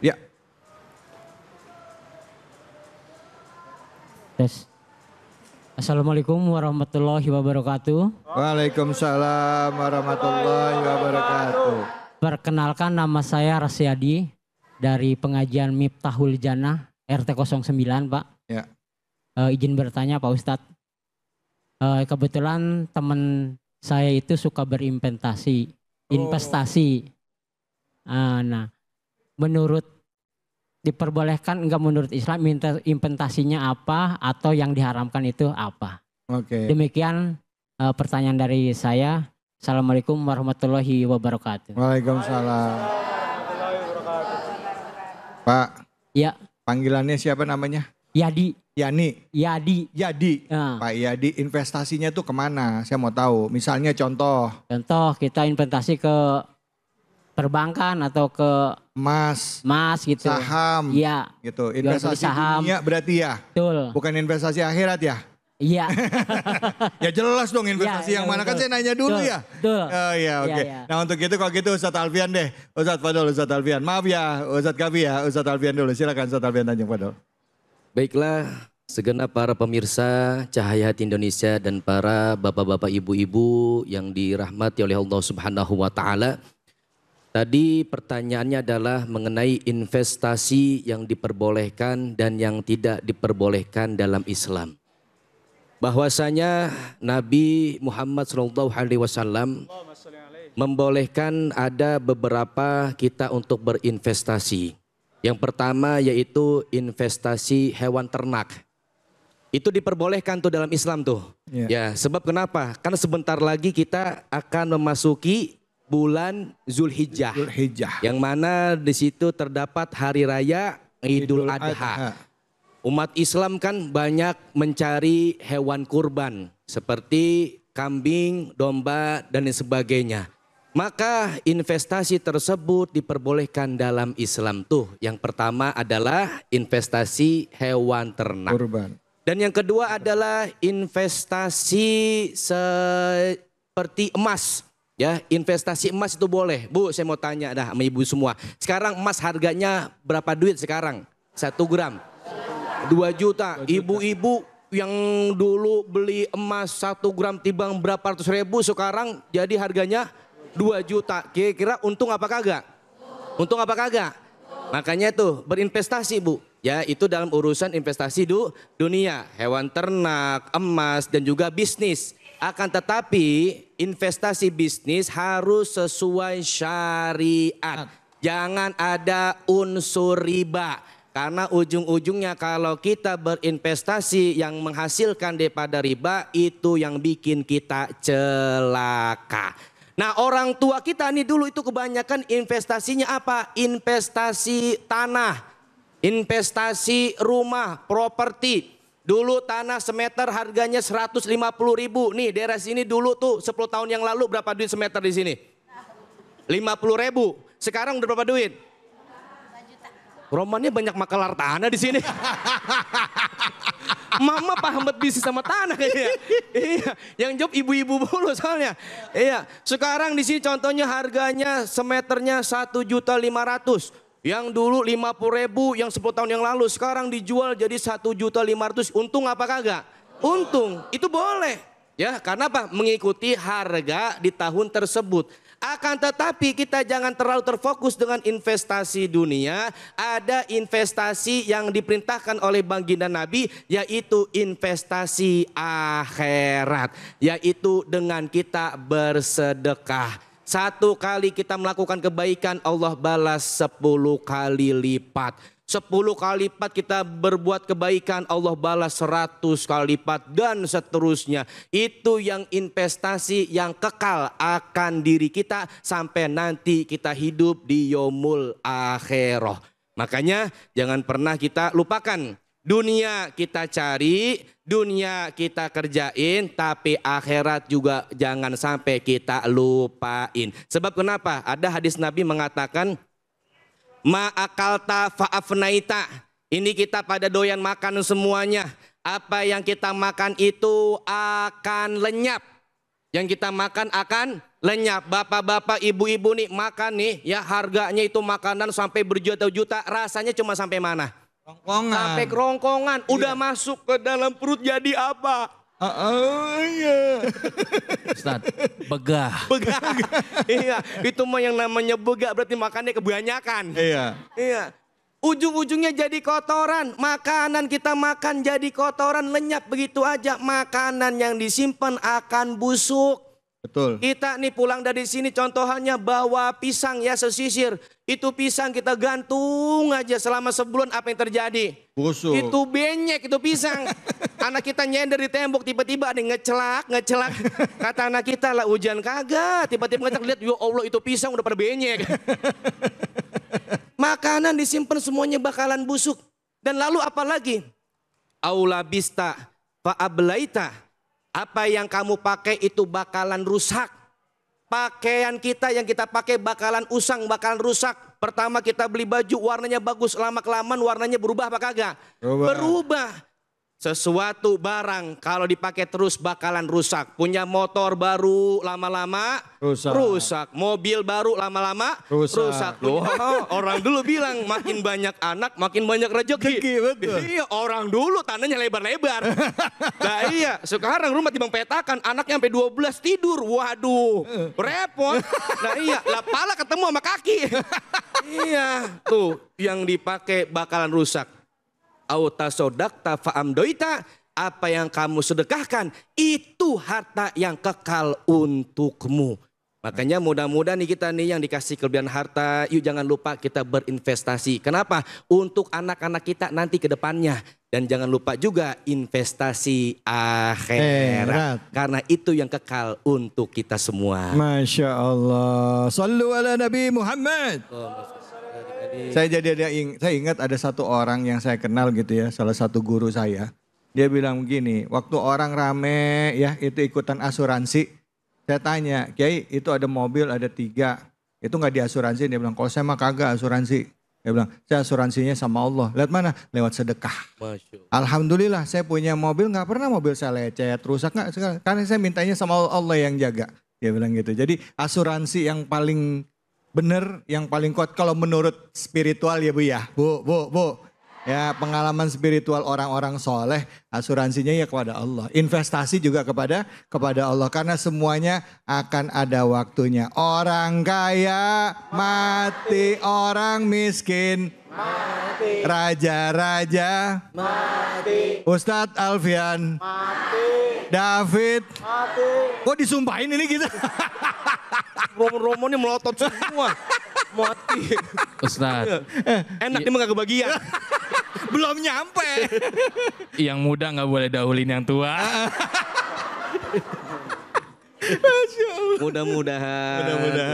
Ya. Tes. Assalamualaikum warahmatullahi wabarakatuh. Waalaikumsalam warahmatullahi wabarakatuh. Perkenalkan, nama saya Rasyadi dari pengajian Miftahul Jannah RT 09 Pak. Ya. Izin bertanya Pak Ustadz. Kebetulan teman saya itu suka berinvestasi, investasi. Nah, menurut diperbolehkan enggak menurut Islam investasinya apa atau yang diharamkan itu apa? Oke. Demikian pertanyaan dari saya. Assalamualaikum warahmatullahi wabarakatuh. Waalaikumsalam. Pak. Ya. Panggilannya siapa namanya? Yadi. Yani. Yadi. Yadi. Pak Yadi, investasinya tuh kemana? Saya mau tahu. Misalnya contoh. Contoh kita investasi ke perbankan atau ke emas gitu. Saham. Iya. Gitu. Investasi saham. dunia berarti ya? Betul. Bukan investasi akhirat ya? Iya. Ya jelas dong investasi yang mana, kan saya nanya dulu ya. Betul. Oh iya, oke. Ya. Nah untuk itu kalau gitu Ustadz Alfian deh. Ustadz Fadol, Ustadz Alfian. Maaf ya Ustadz Kahfi ya, Ustadz Alfian dulu. Silakan Ustadz Alfian Tanjung Fadol. Baiklah, segenap para pemirsa Cahaya Hati Indonesia dan para bapak-bapak ibu-ibu yang dirahmati oleh Allah Subhanahu wa taala. Tadi pertanyaannya adalah mengenai investasi yang diperbolehkan dan yang tidak diperbolehkan dalam Islam. Bahwasanya Nabi Muhammad SAW membolehkan ada beberapa kita untuk berinvestasi. Yang pertama yaitu investasi hewan ternak. Itu diperbolehkan tuh dalam Islam tuh. Ya, sebab kenapa? Karena sebentar lagi kita akan memasuki bulan Zulhijjah. Yang mana di situ terdapat hari raya Idul Adha. Umat Islam kan banyak mencari hewan kurban seperti kambing, domba dan sebagainya. Maka investasi tersebut diperbolehkan dalam Islam tuh. Yang pertama adalah investasi hewan ternak. Kurban. Dan yang kedua adalah investasi seperti emas. Ya, investasi emas itu boleh. Bu, saya mau tanya dah sama ibu semua. Sekarang emas harganya berapa duit sekarang? 1 gram. 2 juta. Ibu-ibu yang dulu beli emas 1 gram timbang berapa ratus ribu, sekarang jadi harganya 2 juta. Kira-kira untung apa kagak? Untung apa kagak? Makanya tuh berinvestasi Bu. Ya itu dalam urusan investasi dunia. Hewan ternak, emas dan juga bisnis. Akan tetapi investasi bisnis harus sesuai syariat. Jangan ada unsur riba. Karena ujung-ujungnya kalau kita berinvestasi yang menghasilkan daripada riba, itu yang bikin kita celaka. Nah orang tua kita nih dulu itu kebanyakan investasinya apa? Investasi tanah, investasi rumah, properti. Dulu tanah semeter harganya 150.000. Nih daerah sini dulu tuh 10 tahun yang lalu berapa duit semeter di sini? 50.000. Sekarang udah berapa duit? Romannya banyak makalar tanah di sini. Mama paham bisnis sama tanah kayaknya. Iya, yang job ibu-ibu mulu soalnya. Iya, sekarang di sini contohnya harganya semeternya 1.500.000. Yang dulu 50.000, yang 10 tahun yang lalu sekarang dijual jadi 1.500.000. Untung apa kagak? Untung, itu boleh. Ya, karena apa? Mengikuti harga di tahun tersebut. Akan tetapi kita jangan terlalu terfokus dengan investasi dunia. Ada investasi yang diperintahkan oleh baginda Nabi, yaitu investasi akhirat. Yaitu dengan kita bersedekah. 1 kali kita melakukan kebaikan, Allah balas 10 kali lipat. 10 kali lipat kita berbuat kebaikan, Allah balas 100 kali lipat dan seterusnya. Itu yang investasi yang kekal akan diri kita sampai nanti kita hidup di yaumul akhirah. Makanya jangan pernah kita lupakan. Dunia kita cari, dunia kita kerjain, tapi akhirat juga jangan sampai kita lupain. Sebab kenapa? Ada hadis Nabi mengatakan, ma'akalta fa'afnaita. Ini kita pada doyan makan semuanya. Apa yang kita makan itu akan lenyap. Yang kita makan akan lenyap. Bapak-bapak, ibu-ibu nih makan nih, ya harganya itu makanan sampai berjuta-juta. Rasanya cuma sampai mana? Rongkongan. Sampai kerongkongan. Udah masuk ke dalam perut jadi apa? Iya. Ustaz, begah. Begah. Iya, itu mah yang namanya begah berarti makannya kebanyakan. Iya. Iya. Ujung-ujungnya jadi kotoran. Makanan kita makan jadi kotoran, lenyap begitu aja. Makanan yang disimpan akan busuk. Betul. Kita nih pulang dari sini contohnya bawa pisang ya sesisir. Itu pisang kita gantung aja selama sebulan, apa yang terjadi? Busuk. Itu benyek itu pisang. Anak kita nyender di tembok tiba-tiba ada yang ngecelak. Kata anak kita lah hujan kagak. Tiba-tiba ngecek lihat, ya Allah itu pisang udah pada benyek. Makanan disimpan semuanya bakalan busuk. Dan lalu apa lagi? Aula bista fa'ablaita. Apa yang kamu pakai itu bakalan rusak. Pakaian kita yang kita pakai bakalan usang, bakalan rusak. Pertama kita beli baju warnanya bagus, lama-kelamaan warnanya berubah apa kagak? Berubah. Sesuatu barang kalau dipakai terus bakalan rusak. Punya motor baru lama-lama rusak. Mobil baru lama-lama rusak. Loh, orang dulu bilang makin banyak anak makin banyak rezeki. Iya, orang dulu tanahnya lebar-lebar. Nah iya, sekarang rumah timbang petakan, anaknya sampai 12 tidur. Waduh, repot. Nah iya, lah pala ketemu sama kaki. Iya, tuh yang dipakai bakalan rusak. Auta sodakta fa'amdoita, apa yang kamu sedekahkan itu harta yang kekal untukmu. Makanya mudah-mudahan nih kita nih yang dikasih kelebihan harta, yuk jangan lupa kita berinvestasi. Kenapa? Untuk anak-anak kita nanti ke depannya. Dan jangan lupa juga investasi akhirat. Karena itu yang kekal untuk kita semua. Masya Allah. Sallu ala Nabi Muhammad. Saya ingat ada satu orang yang saya kenal gitu ya, salah satu guru saya. Dia bilang begini, waktu orang rame ya itu ikutan asuransi. Saya tanya, Kiai itu ada mobil ada 3, itu nggak diasuransi? Dia bilang, kalau saya mah kagak asuransi. Dia bilang, saya asuransinya sama Allah. Lihat mana? Lewat sedekah. Alhamdulillah saya punya mobil, nggak pernah mobil saya lecet, rusak nggak. Karena saya mintanya sama Allah yang jaga. Dia bilang gitu. Jadi asuransi yang paling benar, yang paling kuat kalau menurut spiritual ya Bu ya. Bu. Ya, pengalaman spiritual orang-orang soleh, asuransinya ya kepada Allah. Investasi juga kepada Allah. Karena semuanya akan ada waktunya. Orang kaya mati, orang miskin mati, raja-raja mati, Ustadz Alfian mati, David mati. Kok disumpahin ini kita? Romo-romo ini melotot semua. Mati. Ustaz. Enak nih mah gak kebagian. Belum nyampe. Yang muda nggak boleh dahulin yang tua. Mudah-mudahan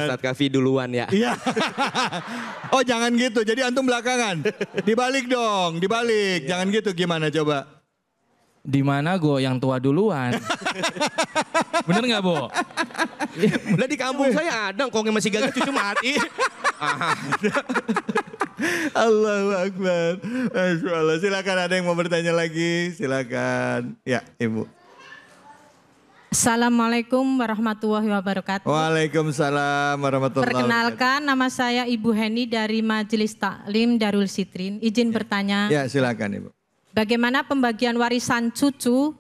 Ustadz Kafi duluan ya. Iya. Oh jangan gitu, jadi antum belakangan. Dibalik dong, dibalik. Jangan gitu, gimana coba? Di mana Go yang tua duluan? Bener nggak Bo? Udah di kampung saya ada kong yang masih gagah cucu mati. Allahu Akbar. Masya Allah. Silakan, ada yang mau bertanya lagi? Silakan. Ya Ibu. Assalamualaikum warahmatullahi wabarakatuh. Waalaikumsalam warahmatullahi wabarakatuh. Perkenalkan, nama saya Ibu Heni dari Majelis Taklim Darul Sitrin. Izin bertanya. Ya silakan Ibu. Bagaimana pembagian warisan cucu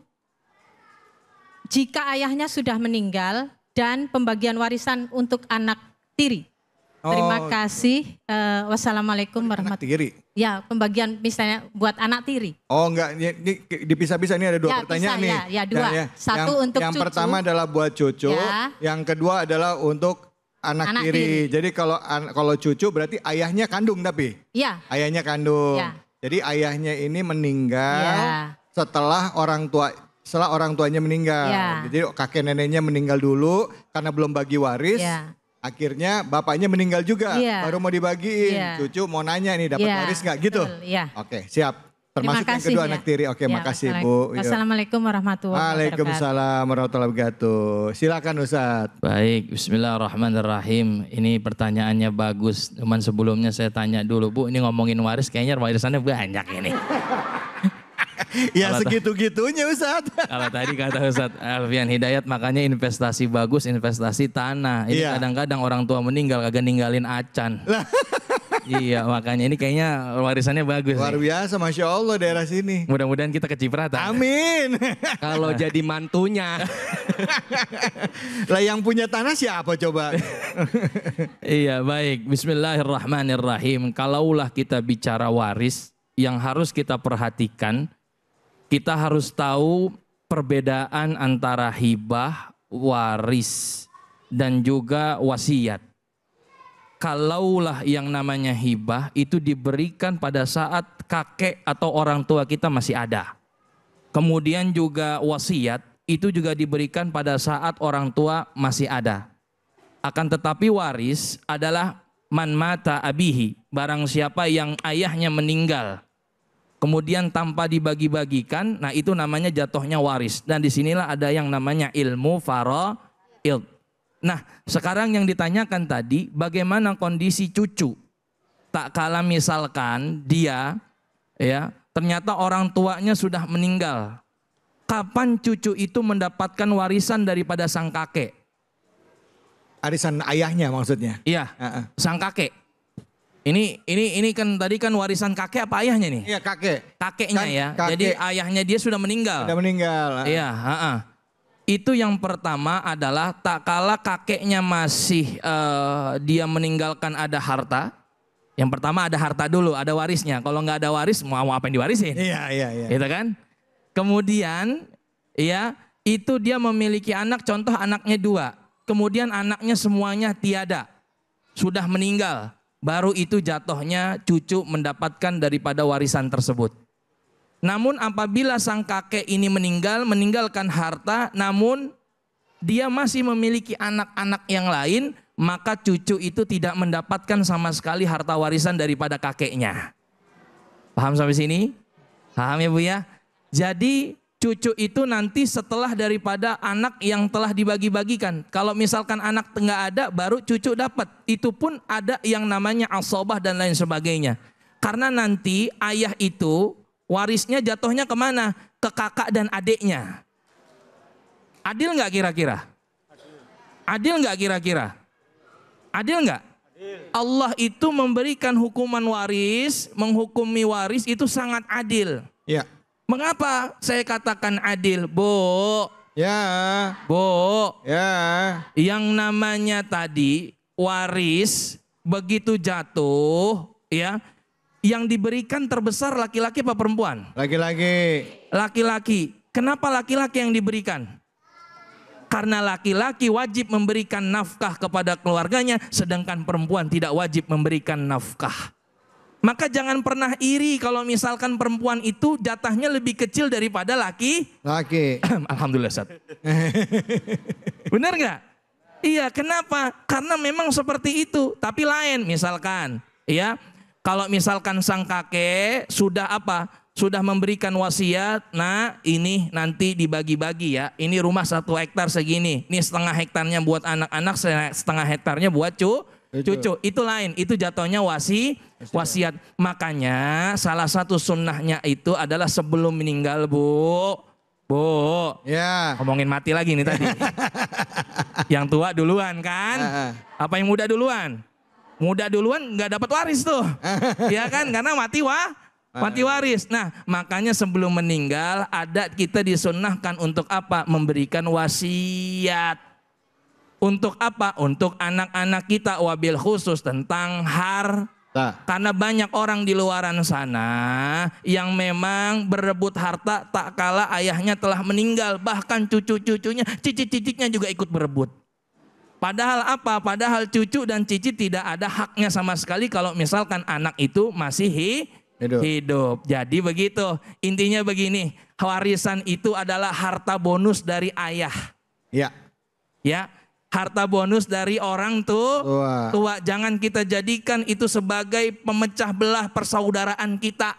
jika ayahnya sudah meninggal dan pembagian warisan untuk anak tiri? Terima kasih. Wassalamualaikum warahmatullahi wabarakatuh. Ya, pembagian misalnya buat anak tiri. Oh enggak, ini dipisah-pisah, ini ada dua pertanyaan nih. Ya, dua. Satu untuk yang cucu. pertama adalah buat cucu, yang kedua adalah untuk anak tiri. Jadi kalau cucu berarti ayahnya kandung tapi? Iya. Ayahnya kandung. Ya. Jadi ayahnya ini meninggal setelah orang tuanya meninggal. Ya. Jadi kakek neneknya meninggal dulu karena belum bagi waris. Ya. Akhirnya bapaknya meninggal juga, baru mau dibagiin. Ya. Cucu mau nanya nih dapat waris nggak gitu? Ya. Oke, siap. Termasuk yang kedua anak tiri. Oke, makasih Bu. Assalamualaikum warahmatullahi wabarakatuh. Waalaikumsalam warahmatullahi wabarakatuh. Silakan Ustadz. Baik, bismillahirrahmanirrahim. Ini pertanyaannya bagus. Cuman sebelumnya saya tanya dulu, Bu, ini ngomongin waris kayaknya warisannya banyak ini. Ya segitu-gitunya Ustadz. Kalau tadi kata Ustadz Alfian Hidayat, makanya investasi bagus, investasi tanah. Ini kadang-kadang orang tua meninggal kagak ninggalin acan. Iya, makanya ini kayaknya warisannya bagus. Luar biasa, Masya Allah daerah sini. Mudah-mudahan kita kecipratan. Amin. Kalau jadi mantunya. Lah yang punya tanah siapa coba? Iya, baik. Bismillahirrahmanirrahim. Kalaulah kita bicara waris, yang harus kita perhatikan, kita harus tahu perbedaan antara hibah, waris, dan juga wasiat. Kalaulah yang namanya hibah itu diberikan pada saat kakek atau orang tua kita masih ada. Kemudian juga wasiat itu juga diberikan pada saat orang tua masih ada. Akan tetapi waris adalah man mata abihi, barang siapa yang ayahnya meninggal. Kemudian tanpa dibagi-bagikan, nah itu namanya jatuhnya waris. Dan disinilah ada yang namanya ilmu faraid. Nah sekarang yang ditanyakan tadi, bagaimana kondisi cucu? Tak kala misalkan dia ternyata orang tuanya sudah meninggal. Kapan cucu itu mendapatkan warisan daripada sang kakek? Warisan ayahnya maksudnya? Iya, sang kakek. Ini kan tadi kan warisan kakek apa ayahnya nih? Iya kakek. Kakeknya ya. Jadi ayahnya dia sudah meninggal. Sudah meninggal. Iya. Itu yang pertama adalah tak kala kakeknya masih dia meninggalkan ada harta. Yang pertama ada harta dulu, ada warisnya. Kalau nggak ada waris mau apa yang diwarisin? Iya. Gitu kan? Kemudian itu dia memiliki anak, contoh anaknya 2. Kemudian anaknya semuanya tiada. Sudah meninggal. Baru itu jatuhnya cucu mendapatkan daripada warisan tersebut. Namun apabila sang kakek ini meninggalkan harta, namun dia masih memiliki anak-anak yang lain, maka cucu itu tidak mendapatkan sama sekali harta warisan daripada kakeknya. Paham sampai sini? Paham ya Bu ya? Jadi cucu itu nanti setelah daripada anak yang telah dibagi-bagikan. Kalau misalkan anak nggak ada, baru cucu dapat. Itu pun ada yang namanya asobah dan lain sebagainya. Karena nanti ayah itu warisnya jatuhnya kemana? Ke kakak dan adiknya. Adil nggak kira-kira? Adil nggak kira-kira? Adil nggak? Allah itu memberikan hukuman waris, menghukumi waris itu sangat adil. Ya. Mengapa saya katakan adil, Bu? Ya. Bu. Ya. Yang namanya tadi waris begitu jatuh, ya, yang diberikan terbesar laki-laki apa perempuan? Laki-laki. Laki-laki. Kenapa laki-laki yang diberikan? Karena laki-laki wajib memberikan nafkah kepada keluarganya, sedangkan perempuan tidak wajib memberikan nafkah. Maka jangan pernah iri kalau misalkan perempuan itu jatahnya lebih kecil daripada laki. Alhamdulillah, Ustaz. Benar nggak? Iya, kenapa? Karena memang seperti itu. Tapi lain, misalkan, ya, kalau misalkan sang kakek sudah apa? Sudah memberikan wasiat, nah ini nanti dibagi-bagi ya. Ini rumah 1 hektar segini. Ini setengah hektarnya buat anak-anak, setengah hektarnya buat cucu. Itu lain, itu jatuhnya wasiat. Makanya salah satu sunnahnya itu adalah sebelum meninggal, Bu. Ya. Ngomongin mati lagi nih tadi. Yang tua duluan kan? Apa yang muda duluan? Muda duluan nggak dapat waris tuh. Ya kan? Karena mati waris. Nah, makanya sebelum meninggal ada kita disunnahkan untuk apa? Memberikan wasiat. Untuk apa? Untuk anak-anak kita, wabil khusus tentang harta. Karena banyak orang di luaran sana yang memang berebut harta tak kala ayahnya telah meninggal. Bahkan cucu-cucunya, cicit-cicitnya juga ikut berebut. Padahal apa? Padahal cucu dan cicit tidak ada haknya sama sekali kalau misalkan anak itu masih hidup. Jadi begitu. Intinya begini, warisan itu adalah harta bonus dari ayah. Ya. Harta bonus dari orang tua. Jangan kita jadikan itu sebagai pemecah belah persaudaraan kita.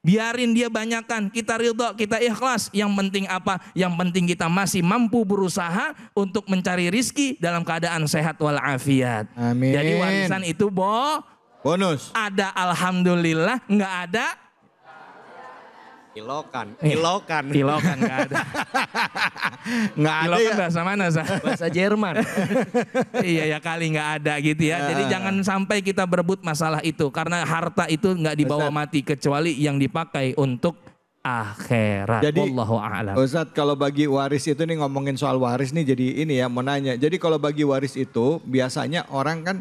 Biarin dia banyakkan, kita ridho, kita ikhlas. Yang penting apa? Yang penting kita masih mampu berusaha untuk mencari rizki dalam keadaan sehat walafiat. Amin. Jadi warisan itu bonus. Ada alhamdulillah, nggak ada ilokan nggak ada. Nggak ada. Ilokan Ya. bahasa mana, Sah? Bahasa Jerman. Iya ya, kali nggak ada gitu ya. Jadi jangan sampai kita berebut masalah itu, karena harta itu nggak dibawa mati kecuali yang dipakai untuk akhirat. Jadi, wallahu a'lam. Ustadz, kalau bagi waris itu nih, ngomongin soal waris nih, jadi ini ya mau nanya. Jadi kalau bagi waris itu biasanya orang kan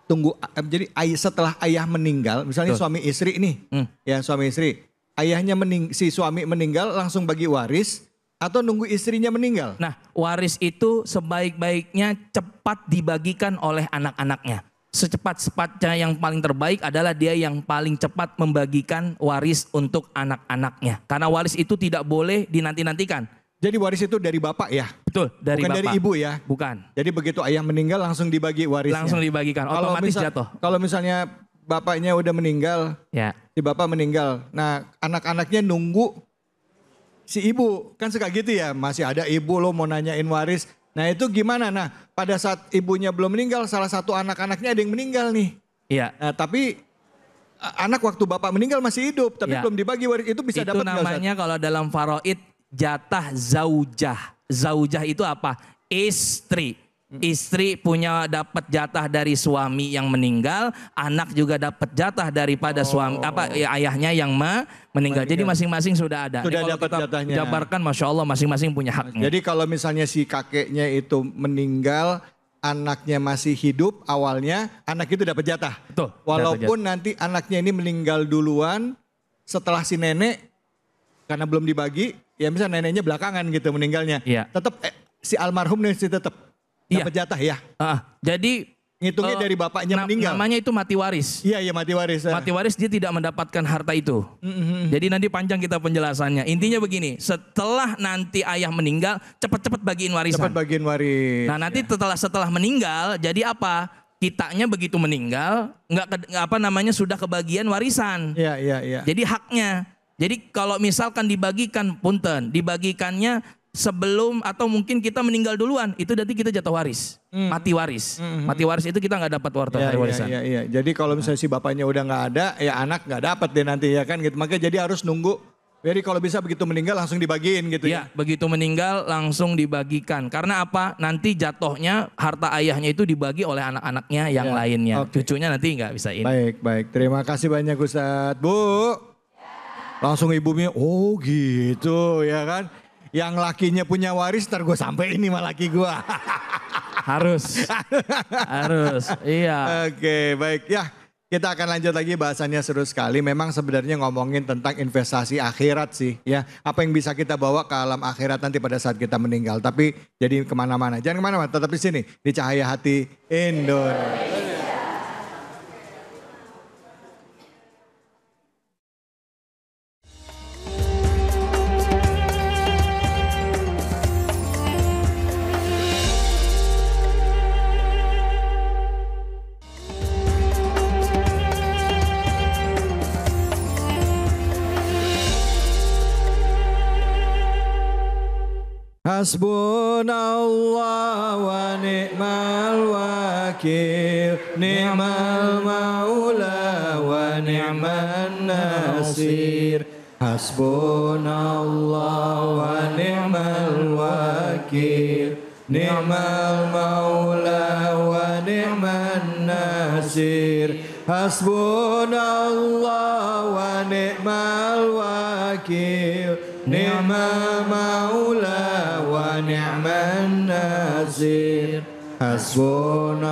tunggu, jadi setelah ayah meninggal, misalnya suami istri nih, ya suami istri, ayahnya si suami meninggal langsung bagi waris atau nunggu istrinya meninggal? Nah, waris itu sebaik-baiknya cepat dibagikan oleh anak-anaknya. Secepat-cepatnya yang paling terbaik adalah dia yang paling cepat membagikan waris untuk anak-anaknya. Karena waris itu tidak boleh dinanti-nantikan. Jadi waris itu dari bapak ya? Betul, dari bukan bapak. Dari ibu ya? Bukan. Jadi begitu ayah meninggal langsung dibagi warisnya? Langsung dibagikan, otomatis jatuh. Kalau misalnya bapaknya udah meninggal, ya. Si bapak meninggal, nah anak-anaknya nunggu si ibu, kan suka gitu ya, masih ada ibu lo mau nanyain waris. Nah itu gimana? Nah pada saat ibunya belum meninggal, salah satu anak-anaknya ada yang meninggal nih. Iya. Nah tapi anak waktu bapak meninggal masih hidup, tapi belum dibagi waris, itu bisa dapat nggak? Itu namanya kalau dalam faraid jatah zaujah. Zaujah itu apa? Istri. Istri punya dapat jatah dari suami yang meninggal, anak juga dapat jatah daripada suami ayahnya yang meninggal. Jadi masing-masing sudah ada. Sudah dapat kita jatahnya. Jabarkan, masya Allah masing-masing punya haknya. Jadi kalau misalnya si kakeknya itu meninggal, anaknya masih hidup awalnya, anak itu dapat jatah. Betul. Walaupun nanti anaknya ini meninggal duluan setelah si nenek, karena belum dibagi, ya misalnya neneknya belakangan gitu meninggalnya. Iya. Tetap si almarhum nih tetap dapat jatah ya. Jadi ngitungnya dari bapaknya meninggal. Namanya itu mati waris. Iya, mati waris. Mati waris dia tidak mendapatkan harta itu. Jadi nanti panjang kita penjelasannya. Intinya begini, setelah nanti ayah meninggal, cepat-cepat bagiin warisan. Cepat bagiin waris. Nah nanti setelah meninggal, jadi apa? Kitanya begitu meninggal, sudah kebagian warisan. Iya. Jadi haknya. Jadi kalau misalkan dibagikannya sebelum atau mungkin kita meninggal duluan, itu nanti kita jatuh waris, mati waris. Mati waris itu kita nggak dapat warisan. Iya. Jadi kalau misalnya si bapaknya udah nggak ada, ya anak nggak dapat deh nanti ya kan gitu. Makanya jadi harus nunggu Jadi kalau bisa begitu meninggal langsung dibagiin gitu ya? Ya, begitu meninggal langsung dibagikan. Karena apa? Nanti jatuhnya harta ayahnya itu dibagi oleh anak-anaknya yang lainnya. Okay. Cucunya nanti nggak bisa ini. Baik. Terima kasih banyak Ustadz. Bu, langsung ibunya, oh gitu ya kan. Yang lakinya punya waris, ntar gue sampai ini sama laki gue. Harus, iya. Oke, baik ya. Kita akan lanjut lagi, bahasannya seru sekali. Memang sebenarnya ngomongin tentang investasi akhirat sih ya. Apa yang bisa kita bawa ke alam akhirat nanti pada saat kita meninggal. Tapi jadi kemana-mana. Jangan kemana-mana, tetap di sini. Di Cahaya Hati Indonesia. Hasbunallah wa ni'mal wakil, ni'mal maula wa ni'man nasir. Hasbunallah wa ni'mal wakil, ni'mal maula wa ni'man nasir. Hasbunallah wa ni'mal wakil, ni'mal maula wa ni'man nasir. Hasbunallah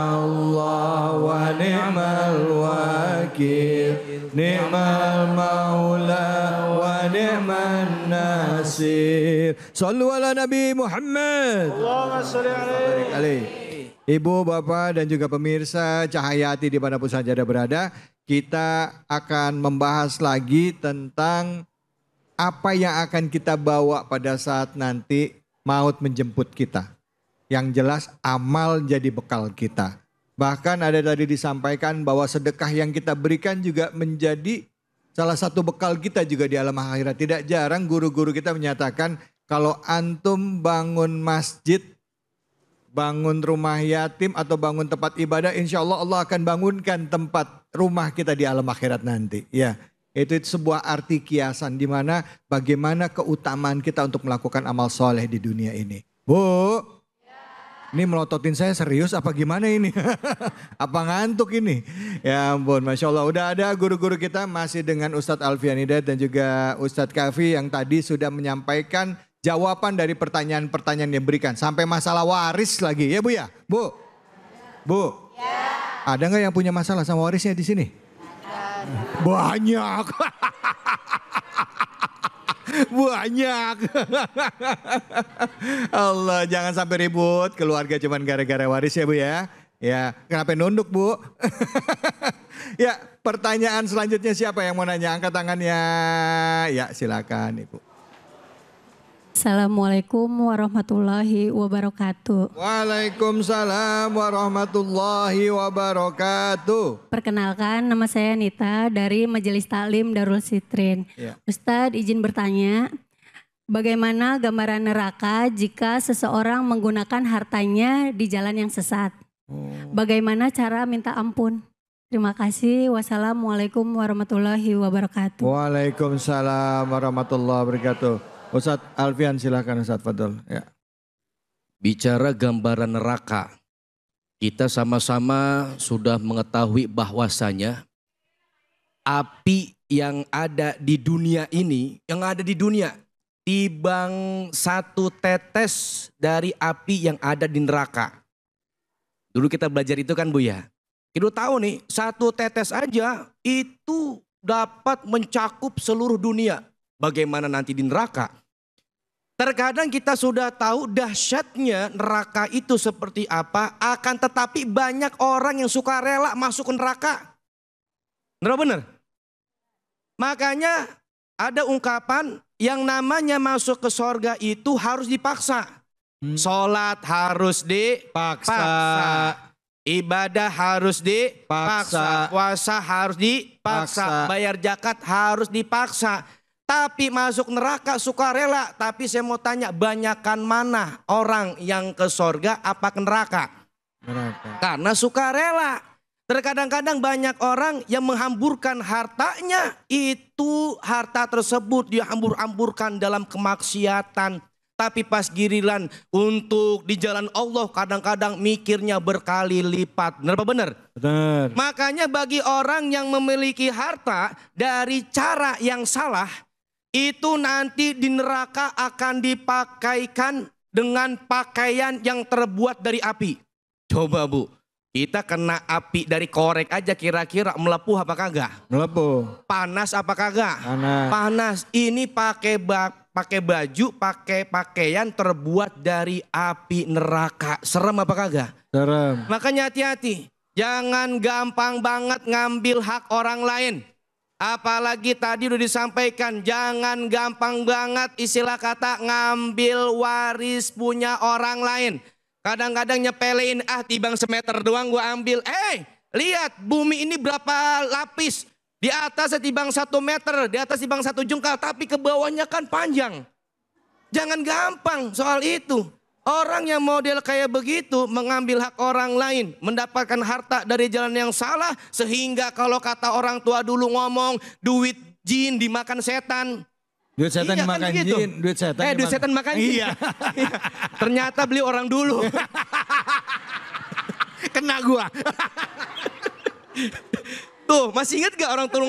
wa ni'mal wakil, ni'mal maula wa ni'man nasir. Sallu ala Nabi Muhammad. Allahumma shalli alaihi. Ibu, Bapak dan juga pemirsa Cahaya Hati dimanapun saja Anda berada, kita akan membahas lagi tentang apa yang akan kita bawa pada saat nanti maut menjemput kita. Yang jelas amal jadi bekal kita. Bahkan ada tadi disampaikan bahwa sedekah yang kita berikan juga menjadi salah satu bekal kita juga di alam akhirat. Tidak jarang guru-guru kita menyatakan kalau antum bangun masjid, bangun rumah yatim atau bangun tempat ibadah, insya Allah Allah akan bangunkan tempat rumah kita di alam akhirat nanti. Ya, itu sebuah arti kiasan di mana bagaimana keutamaan kita untuk melakukan amal soleh di dunia ini. Bu, ini melototin saya serius apa gimana ini? Apa ngantuk ini? Ya ampun, Masya Allah. Udah ada guru-guru kita masih dengan Ustadz Alfian Hidayat dan juga Ustadz Kafi yang tadi sudah menyampaikan jawaban dari pertanyaan-pertanyaan yang diberikan. Sampai masalah waris lagi ya Bu ya? Bu? Bu? Ya. Ada nggak yang punya masalah sama warisnya di sini? Banyak. Banyak. Allah, jangan sampai ribut keluarga cuman gara-gara waris ya Bu ya. Ya, kenapa nunduk Bu? Ya, pertanyaan selanjutnya siapa yang mau nanya? Angkat tangannya. Ya, silakan Ibu. Assalamualaikum warahmatullahi wabarakatuh. Waalaikumsalam warahmatullahi wabarakatuh. Perkenalkan, nama saya Nita dari Majelis Taklim Darul Sitrin. Ya. Ustadz izin bertanya, bagaimana gambaran neraka jika seseorang menggunakan hartanya di jalan yang sesat? Bagaimana cara minta ampun? Terima kasih. Wassalamualaikum warahmatullahi wabarakatuh. Waalaikumsalam warahmatullahi wabarakatuh. Ustadz Alfian silakan Ustadz Fadol. Ya. Bicara gambaran neraka, kita sama-sama sudah mengetahui bahwasanya api yang ada di dunia ini, timbang satu tetes dari api yang ada di neraka. Dulu kita belajar itu kan Bu ya. Kita tahu nih, satu tetes aja itu dapat mencakup seluruh dunia. Bagaimana nanti di neraka? Terkadang kita sudah tahu dahsyatnya neraka itu seperti apa, akan tetapi banyak orang yang suka rela masuk ke neraka. Benar? Makanya ada ungkapan yang namanya masuk ke sorga itu harus dipaksa. Sholat harus dipaksa. Ibadah harus dipaksa. Puasa harus dipaksa. Bayar zakat harus dipaksa. Tapi masuk neraka sukarela. Tapi saya mau tanya, banyakan mana orang yang ke sorga apa ke neraka? Karena sukarela. Terkadang-kadang banyak orang yang menghamburkan hartanya, itu harta tersebut dia hambur-hamburkan dalam kemaksiatan. Tapi pas giliran untuk di jalan Allah kadang-kadang mikirnya berkali lipat. Benar apa benar? Benar. Makanya bagi orang yang memiliki harta dari cara yang salah, itu nanti di neraka akan dipakaikan dengan pakaian yang terbuat dari api. Coba Bu, kita kena api dari korek aja kira-kira melepuh apa kagak? Melepuh. Panas apa kagak? Panas. Panas. Ini pakai baju, pakai pakaian terbuat dari api neraka. Serem apa kagak? Serem. Makanya hati-hati. Jangan gampang banget ngambil hak orang lain. Apalagi tadi udah disampaikan, jangan gampang banget istilah kata ngambil waris punya orang lain. Kadang-kadang nyepelein, tibang semeter doang gua ambil. Lihat bumi ini berapa lapis. Di atas tibang 1 meter, di atas tibang 1 jengkal, tapi ke bawahnya kan panjang. Jangan gampang soal itu. Orang yang model kayak begitu mengambil hak orang lain, mendapatkan harta dari jalan yang salah, sehingga kalau kata orang tua dulu ngomong, duit jin dimakan setan. Duit setan dimakan jin, duit setan duit setan makan jin. Iya. Ternyata beli orang dulu. Kena gua. Tuh, masih ingat gak orang tua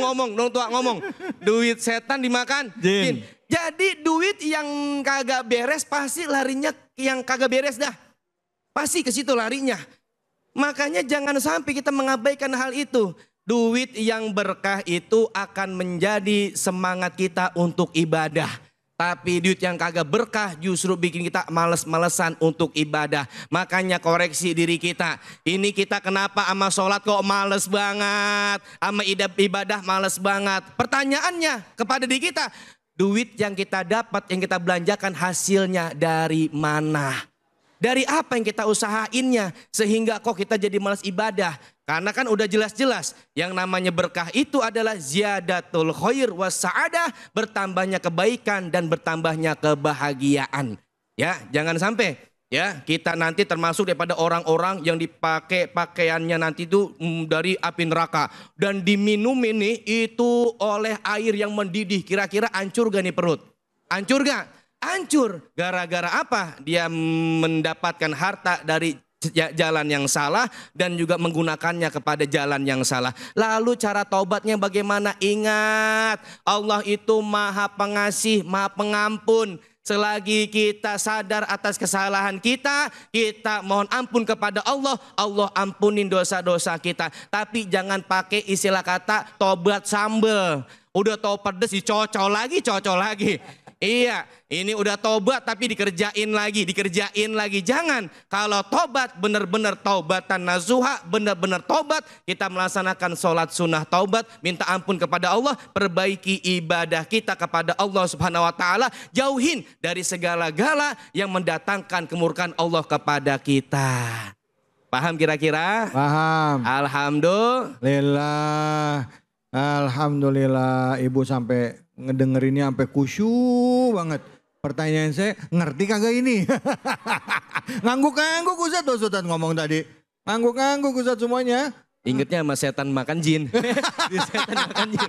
ngomong, duit setan dimakan jin. Jadi duit yang kagak beres pasti larinya yang kagak beres dah. Pasti ke situ larinya. Makanya jangan sampai kita mengabaikan hal itu. Duit yang berkah itu akan menjadi semangat kita untuk ibadah. Tapi duit yang kagak berkah justru bikin kita males-malesan untuk ibadah. Makanya koreksi diri kita. Ini kita kenapa sama sholat kok males banget. Sama ibadah males banget. Pertanyaannya kepada diri kita. Duit yang kita dapat, yang kita belanjakan hasilnya dari mana? Dari apa yang kita usahainnya sehingga kok kita jadi malas ibadah? Karena kan udah jelas-jelas yang namanya berkah itu adalah ziyadatul khair was sa'adah, bertambahnya kebaikan dan bertambahnya kebahagiaan. Ya, jangan sampai ya kita nanti termasuk daripada orang-orang yang dipakai pakaiannya nanti itu dari api neraka dan diminum ini itu oleh air yang mendidih. Kira-kira hancur gak nih perut? Hancur gak? Hancur. Gara-gara apa? Dia mendapatkan harta dari jalan yang salah dan juga menggunakannya kepada jalan yang salah. Lalu cara taubatnya bagaimana? Ingat, Allah itu Maha Pengasih, Maha Pengampun. Selagi kita sadar atas kesalahan kita, kita mohon ampun kepada Allah, Allah ampunin dosa-dosa kita. Tapi jangan pakai istilah kata tobat sambel. Udah tau pedes dicocol lagi. Iya, ini udah tobat tapi dikerjain lagi. Jangan, kalau tobat benar-benar taubatan nasuha, benar-benar tobat, kita melaksanakan sholat sunnah taubat, minta ampun kepada Allah, perbaiki ibadah kita kepada Allah Subhanahu wa taala, jauhin dari segala-gala yang mendatangkan kemurkaan Allah kepada kita. Paham kira-kira? Paham. Alhamdulillah, Ibu sampai ngedengerinnya sampai khusyuk banget. Pertanyaan saya, ngerti kagak ini? Ngangguk-ngangguk Ustadz ngomong tadi. Ngangguk-ngangguk Ustadz semuanya. Ingatnya sama setan makan jin. Setan makan jin.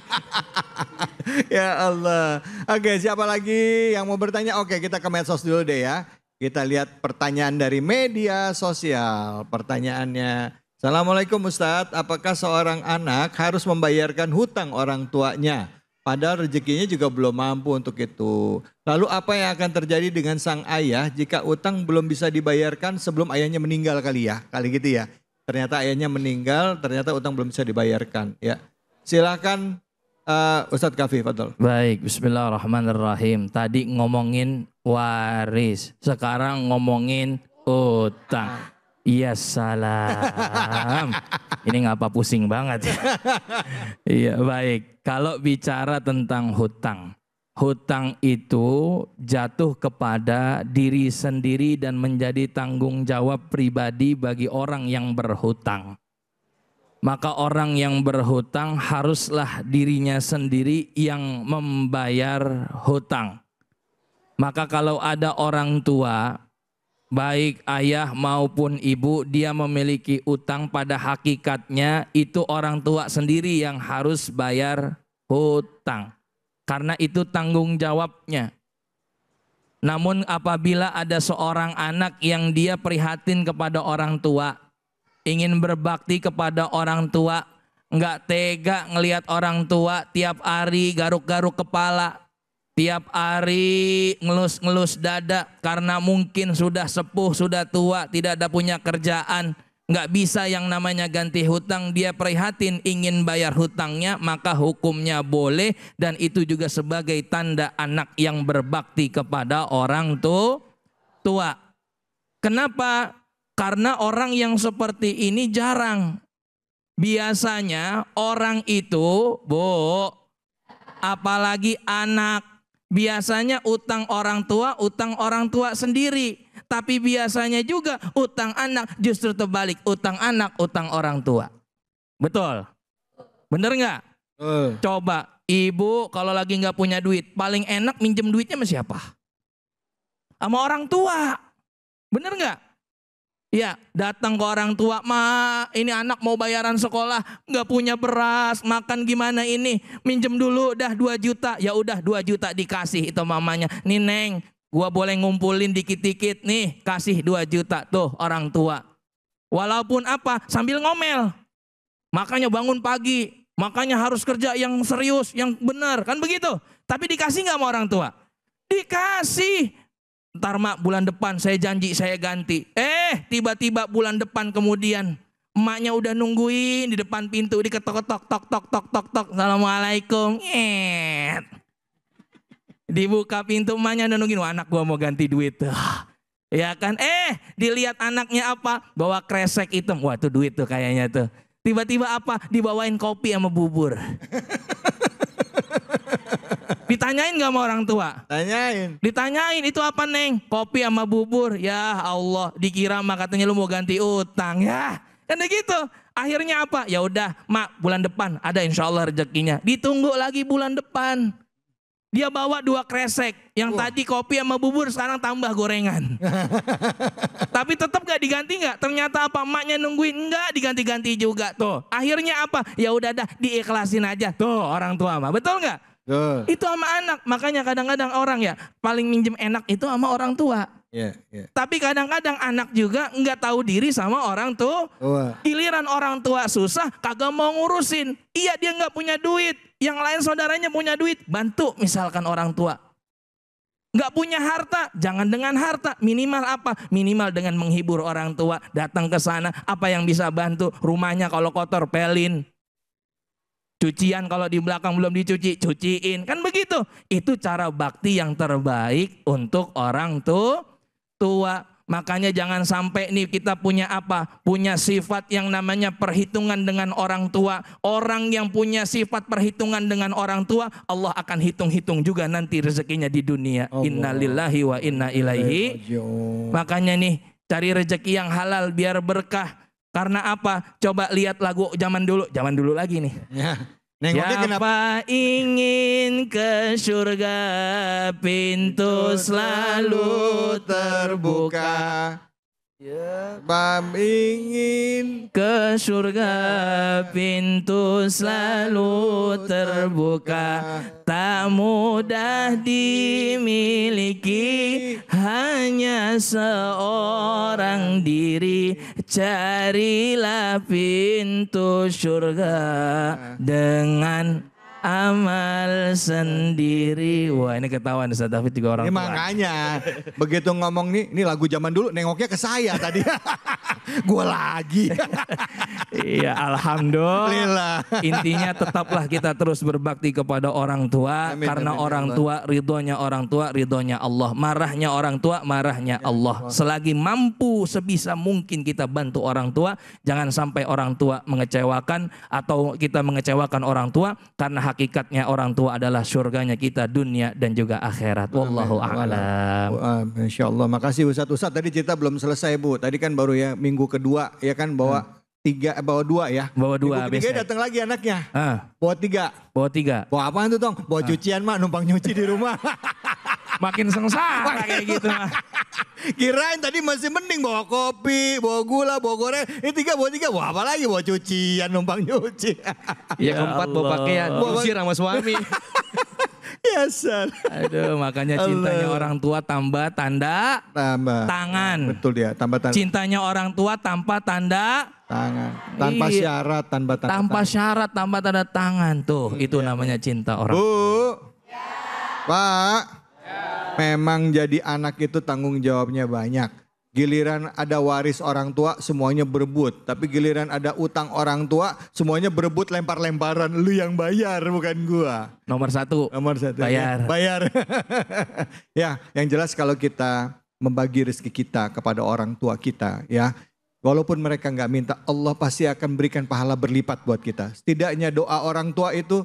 Ya Allah. Oke, siapa lagi yang mau bertanya? Oke, kita ke medsos dulu deh ya. Kita lihat pertanyaan dari media sosial. Pertanyaannya, Assalamualaikum Ustadz, apakah seorang anak harus membayarkan hutang orang tuanya? Padahal rezekinya juga belum mampu untuk itu. Lalu apa yang akan terjadi dengan sang ayah jika utang belum bisa dibayarkan sebelum ayahnya meninggal kali gitu ya. Ternyata ayahnya meninggal, ternyata utang belum bisa dibayarkan ya. Silakan Ustadz Kafi, fadhol. Baik, bismillahirrahmanirrahim. Tadi ngomongin waris, sekarang ngomongin utang. Iya salam. Ini ngapa pusing banget ya. Iya baik. Kalau bicara tentang hutang. Hutang itu jatuh kepada diri sendiri dan menjadi tanggung jawab pribadi bagi orang yang berhutang. Maka orang yang berhutang haruslah dirinya sendiri yang membayar hutang. Maka kalau ada orang tua baik ayah maupun ibu, dia memiliki utang, pada hakikatnya itu orang tua sendiri yang harus bayar hutang. Karena itu tanggung jawabnya. Namun apabila ada seorang anak yang dia prihatin kepada orang tua, ingin berbakti kepada orang tua, nggak tega ngelihat orang tua tiap hari garuk-garuk kepala, tiap hari ngelus-ngelus dada karena mungkin sudah sepuh, sudah tua, tidak ada punya kerjaan, nggak bisa yang namanya ganti hutang, dia prihatin ingin bayar hutangnya, maka hukumnya boleh, dan itu juga sebagai tanda anak yang berbakti kepada orang tua. Kenapa? Karena orang yang seperti ini jarang. Biasanya orang itu, Bu, apalagi anak, biasanya utang orang tua sendiri. Tapi biasanya juga utang anak justru terbalik, utang anak, utang orang tua. Betul? Bener nggak? Coba ibu kalau lagi nggak punya duit, paling enak minjem duitnya sama siapa? Sama orang tua. Bener nggak? Ya, datang ke orang tua, "Ma, ini anak mau bayaran sekolah, nggak punya beras, makan gimana ini? Minjem dulu dah 2 juta." Ya udah 2 juta dikasih itu mamanya. "Nih Neng, gua boleh ngumpulin dikit-dikit nih, kasih 2 juta." Tuh orang tua. Walaupun apa? Sambil ngomel. Makanya bangun pagi, makanya harus kerja yang serius, yang benar, kan begitu. Tapi dikasih nggak sama orang tua? Dikasih. "Ntar mak, bulan depan saya janji saya ganti." Tiba-tiba bulan depan kemudian emaknya udah nungguin di depan pintu, diketok-ketok, tok tok tok tok tok, "Assalamualaikum." Dibuka pintu, emaknya udah nungguin, "Wah, anak gua mau ganti duit." Ya kan? Dilihat anaknya apa? Bawa kresek hitam. Wah, tuh duit tuh kayaknya tuh. Tiba-tiba apa? Dibawain kopi sama bubur. Ditanyain gak sama orang tua? Tanyain. Ditanyain, "Itu apa Neng?" "Kopi sama bubur." Ya Allah, dikira mah katanya lu mau ganti utang ya. Kan gitu. Akhirnya apa? Ya udah, Mak, bulan depan ada insya Allah rezekinya. Ditunggu lagi bulan depan. Dia bawa 2 kresek. Yang tadi kopi sama bubur, sekarang tambah gorengan. Tapi tetap gak diganti gak? Ternyata apa? Emaknya nungguin, enggak diganti-ganti juga tuh. Akhirnya apa? Ya udah dah, diikhlasin aja. Tuh orang tua mah. Betul gak? Itu sama anak. Makanya kadang-kadang orang ya paling minjem enak itu sama orang tua. Tapi kadang-kadang anak juga nggak tahu diri sama orang tua. Giliran orang tua susah, kagak mau ngurusin. Iya, dia nggak punya duit. Yang lain saudaranya punya duit, bantu misalkan orang tua. Nggak punya harta, jangan dengan harta. Minimal apa? Minimal dengan menghibur orang tua. Datang ke sana, apa yang bisa bantu? Rumahnya kalau kotor, pelin. Cucian kalau di belakang belum dicuci, cuciin. Kan begitu. Itu cara bakti yang terbaik untuk orang tua. Makanya jangan sampai nih kita punya apa? Punya sifat yang namanya perhitungan dengan orang tua. Orang yang punya sifat perhitungan dengan orang tua, Allah akan hitung-hitung juga nanti rezekinya di dunia. Innalillahi wa inna ilaihi. Makanya nih cari rezeki yang halal biar berkah. Karena apa? Coba lihat lagu zaman dulu lagi nih. Siapa ingin ke surga, pintu selalu terbuka. Siapa ingin ke surga, pintu selalu terbuka. Tak mudah dimiliki, hanya seorang diri. Carilah pintu surga dengan amal sendiri. Wah, ini ketahuan Ustaz David juga orang tua. Makanya begitu ngomong nih, ini lagu zaman dulu, nengoknya ke saya tadi. Gue lagi. Iya, alhamdulillah. Intinya tetaplah kita terus berbakti kepada orang tua. Amin, karena amin, orang tua, ridhonya orang tua, ridhonya Allah. Marahnya orang tua, marahnya Allah. Selagi mampu sebisa mungkin kita bantu orang tua. Jangan sampai orang tua mengecewakan atau kita mengecewakan orang tua. Karena hakikatnya orang tua adalah surganya kita dunia dan juga akhirat. Wallahu a'lam. Masya Allah. Makasih Ustadz. Tadi cerita belum selesai Bu. Tadi kan baru ya minggu kedua ya kan bahwa bawa 2 ya. Bawa 2 minggu ketiga biasanya. datang lagi anaknya. Bawa 3. Bawa 3. Bawa apaan tuh Tong? Bawa cucian mak, numpang nyuci di rumah. Makin sengsara kayak gitu mah. Kirain tadi masih mending bawa kopi, bawa gula, bawa goreng. Ini 3 bawa 3, bawa apa lagi? Bawa cucian, numpang nyuci. Ya keempat bawa pakaian, usir sama suami. Ya sal. Aduh, makanya cintanya orang tua tambah tanda tangan. Betul dia, tambah tanda. Cintanya orang tua tanpa tanda tangan. Tanpa Iya. syarat, tanpa tanda tanpa tangan. syarat, tanpa tanda tangan. Tuh, itu namanya cinta orang. Bu, Pak, memang jadi anak itu tanggung jawabnya banyak. Giliran ada waris orang tua semuanya berebut. Tapi giliran ada utang orang tua semuanya berebut lempar-lemparan. Lu yang bayar bukan gua. Nomor 1. Nomor 1. Bayar. Bayar. Ya, yang jelas kalau kita membagi rezeki kita kepada orang tua kita ya. Walaupun mereka nggak minta, Allah pasti akan berikan pahala berlipat buat kita. Setidaknya doa orang tua itu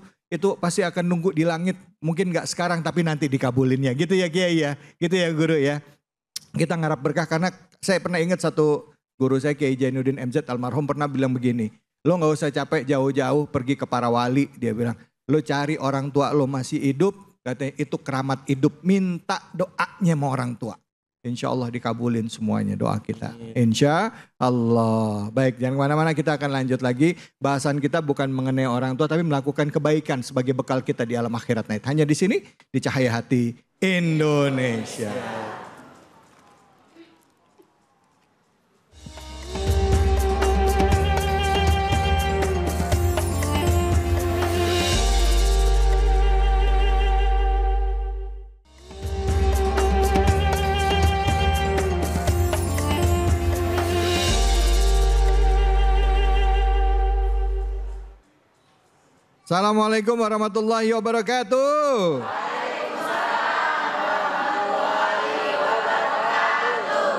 pasti akan nunggu di langit. Mungkin nggak sekarang tapi nanti dikabulinnya. Gitu ya Kiai ya. Gitu ya Guru ya. Kita ngarap berkah karena saya pernah ingat satu guru saya Kiai Jainuddin MZ almarhum pernah bilang begini. Lo gak usah capek jauh-jauh pergi ke para wali. Dia bilang lo cari orang tua lo masih hidup. Katanya itu keramat hidup. Minta doanya sama orang tua. Insya Allah dikabulin semuanya doa kita. Insya Allah. Baik jangan kemana-mana kita akan lanjut lagi. Bahasan kita bukan mengenai orang tua tapi melakukan kebaikan sebagai bekal kita di alam akhirat. Hanya di sini di Cahaya Hati Indonesia. Assalamualaikum warahmatullahi wabarakatuh.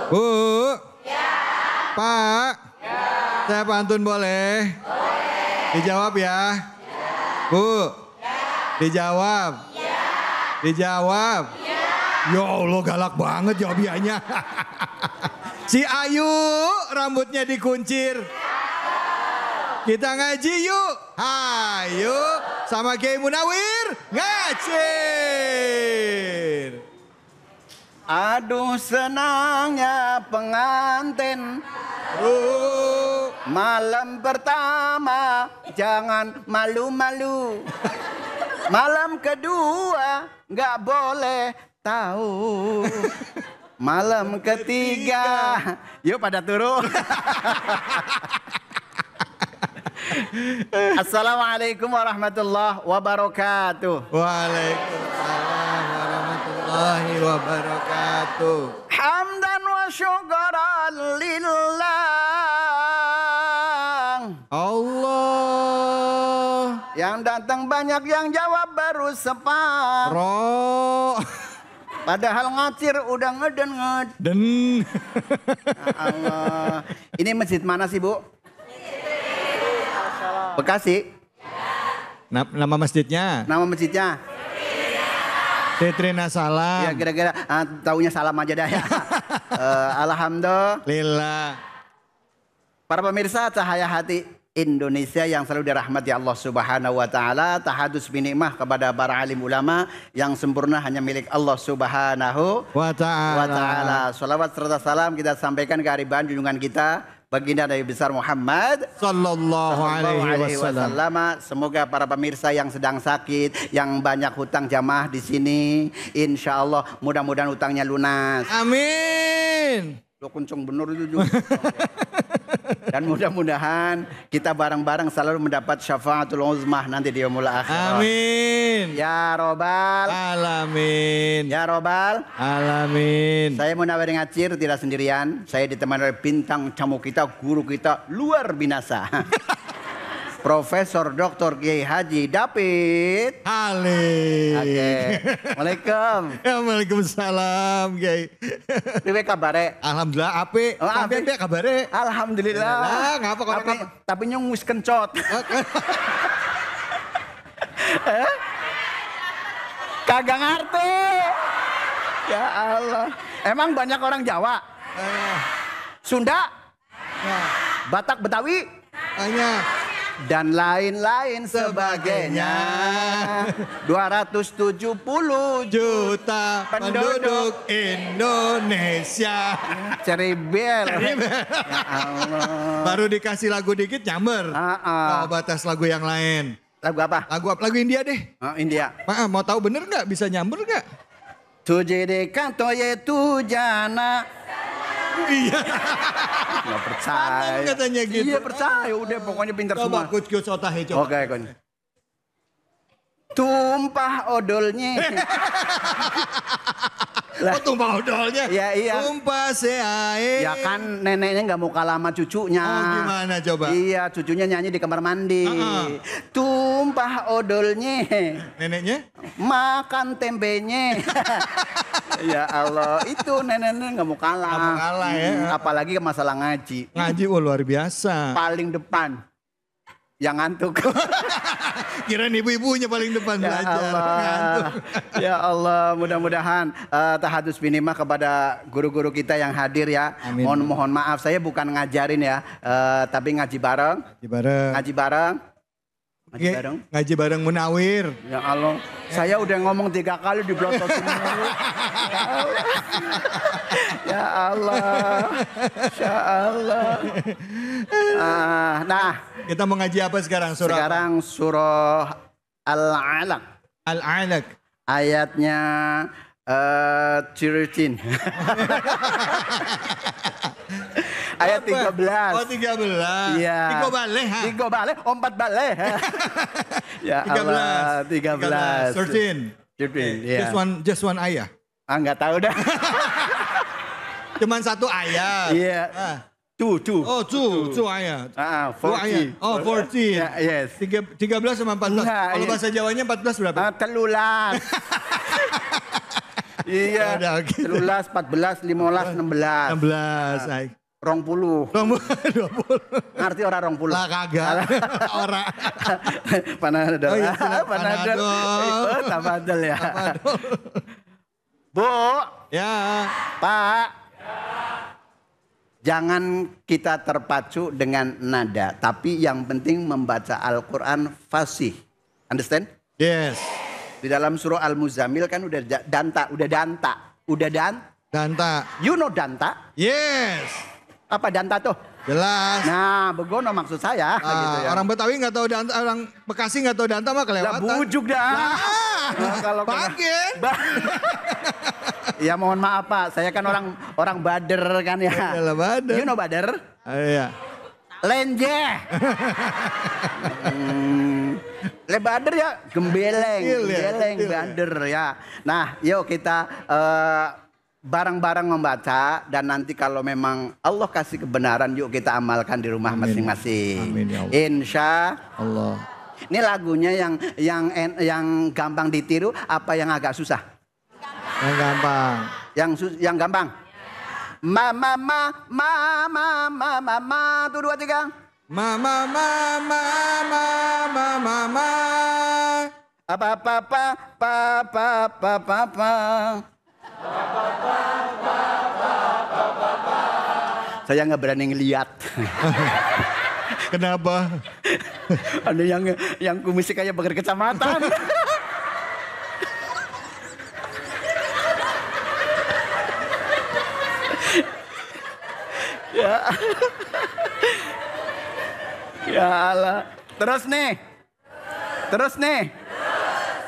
Bu, Pak, saya pantun boleh? Dijawab ya. Bu, dijawab. Dijawab. Ya Allah galak banget jawabannya. Si Ayu rambutnya dikuncir. Kita ngaji yuk. Hayo sama Kiai Munawir ngacir. Aduh senangnya pengantin. Malam pertama jangan malu-malu. Malam kedua nggak boleh tahu. Malam ketiga yuk pada turun. Assalamualaikum warahmatullahi wabarakatuh. Waalaikumsalam warahmatullahi wabarakatuh. Hamdan wa syukran lillah. Allah. Yang datang banyak yang jawab baru sepat. Padahal ngacir udah ngeden. Allah. Ini masjid mana sih Bu? Bekasi. Nama masjidnya? Nama masjidnya? Fitrina Salam. Ya kira-kira taunya salam aja dah ya. Alhamdulillah. Para pemirsa Cahaya Hati Indonesia yang selalu dirahmati Allah Subhanahu wa taala, tahadus binikmah kepada para alim ulama yang sempurna hanya milik Allah Subhanahu wa taala. Salawat serta salam kita sampaikan ke hariban junjungan kita baginda Nabi besar Muhammad sallallahu alaihi wasallam. Semoga para pemirsa yang sedang sakit, yang banyak hutang jamaah di sini, insya Allah mudah-mudahan hutangnya lunas. Amin. Lo kenceng bener itu juga. Dan mudah-mudahan kita bareng-bareng selalu mendapat syafaatul uzmah nanti di yaumul akhirah. Amin. Ya Robbal Alamin. Ya Robbal Alamin. Saya Munawir Ngacir tidak sendirian. Saya ditemani oleh bintang tamu kita, guru kita luar binasa. Profesor Dr. Kiai Haji David Ali. Oke. Waalaikumsalam. Ya, waalaikumsalam Kiai. Piye kabare? Alhamdulillah apik. Sampeyan piye kabare? Alhamdulillah. Lah, ngapa kok tapi nyung wis kencot. Kagak ngerti. Ya Allah. Emang banyak orang Jawa? Sunda? Batak Betawi? Banyak. Dan lain-lain sebagainya. 270 juta penduduk Indonesia. Ceribel. Ya Allah. Baru dikasih lagu dikit nyamber. Coba tes lagu yang lain. Lagu apa? Lagu India deh. India. Mau tahu bener nggak? Bisa nyamber nggak? Tuje dekan toye tu jana. Iya. Nggak percaya. Panen katanya gitu. Iya percaya. Udah pokoknya pintar semua. Coba kuckus otahe coba. Oke. Tumpah odolnya. Oh tumpah odolnya? Iya. Tumpah seae. Ya kan neneknya nggak mau kalah sama cucunya. Oh gimana coba? Iya cucunya nyanyi di kamar mandi. Tumpah odolnya. Neneknya? Makan tempenya. Ya Allah itu neneknya nggak mau kalah. Nggak mau kalah ya. Apalagi masalah ngaji. Ngaji luar biasa. Paling depan. Yang ngantuk. Kirain ibu-ibunya paling depan belajar. Ya Allah, mudah-mudahan tahadus binimah kepada guru-guru kita yang hadir ya. Amin. Mohon maaf, saya bukan ngajarin ya, tapi ngaji bareng. Ngaji bareng. Ngaji bareng Munawir. Ya Allah, saya udah ngomong 3 kali di blototin. Ya Allah, ya Allah. Nah, kita mau ngaji apa sekarang? Sekarang surah Al-Alaq. Al-Alaq. Ayatnya 13. Ayat 13. Oh 13. Iya. 3 baleh. 3 baleh, 4 baleh. Ya 13. 13. Ya. Just one ayah. Nggak tahu dah. Cuman 1 ayat. Iya. Two. Oh, two ayat. 14. Oh, 14. Yes. 13 sama 14. Kalau bahasa Jawanya 14 berapa? Telulas. Iya. 13, 14, 15, 16. 16. 20. 20. Ngerti orang 20? Lah kagak. Ora. Panadol. Oh, iya, Panadol. Itu tamadol ya. Bu. Ya. Pak. Jangan kita terpacu dengan nada, tapi yang penting membaca Al-Quran fasih. Understand? Yes. Di dalam surah Al-Muzammil kan udah danta. Danta. You know danta? Yes. Apa danta tuh? Jelas. Nah, begono maksud saya. Gitu ya. Orang Betawi nggak tahu danta, orang Bekasi nggak tahu danta mah kelewatan. Lah bujuk dah. Kalau Bagen. Ya mohon maaf Pak, saya kan orang Bader kan ya. Yalah Bader. You know Bader? Iya. Lenje. Le Bader ya, gembeleng Bader ya. Nah, yuk kita bareng-bareng membaca dan nanti kalau memang Allah kasih kebenaran yuk kita amalkan di rumah masing-masing. Amin ya Allah. Insya Allah. Ini lagunya yang gampang ditiru apa yang agak susah? Yang gampang. Yang gampang. Mama, tuh 2, 3. Mama. Saya nggak berani ngeliat. Kenapa? Ada yang kumisnya kayak bakar kecamatan. Ya. Ya Allah. Terus nih.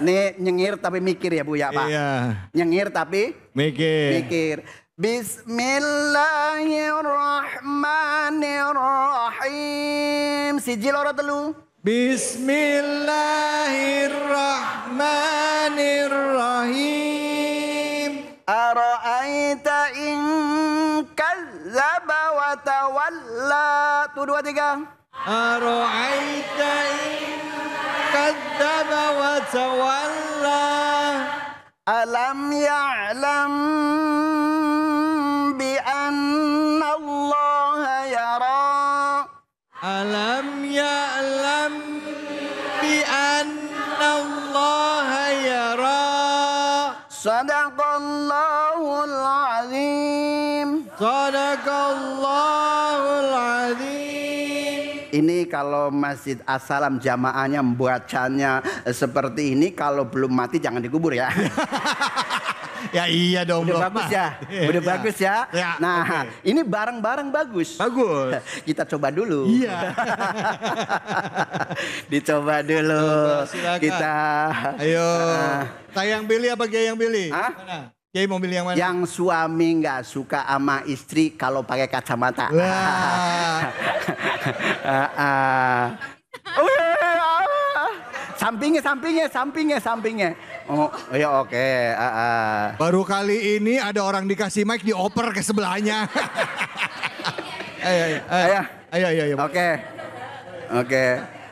Nih nyengir tapi mikir ya Bu ya Pak. Iya. Nyengir tapi mikir. Bismillahirrahmanirrahim. Siji loro telu. Bismillahirrahmanirrahim. Ara'aita in kazzaba wa tawalla. Tuh 2, 3. Ara'aita in kazzaba wa tawalla. Alam ya'lam bi anna Allah yara. Alam ya'lam bi anna Allah yara. Sadaqallahul azim. Sadaqallahul azim. Ini kalau Masjid As-Salam jamaahnya membacanya seperti ini, kalau belum mati jangan dikubur ya. Ya iya dong. Udah bagus ya, udah bagus ya. Nah, ini barang-barang bagus. Bagus. Kita coba dulu. Iya. Dicoba dulu. Silakan. Kita. Ayo. Sayang pilih apa Kiai yang pilih? Mana? Kiai mau pilih yang mana? Yang suami nggak suka sama istri kalau pakai kacamata. Sampingnya. Oh ya oke. Baru kali ini ada orang dikasih mic dioper ke sebelahnya. Ayo. Oke.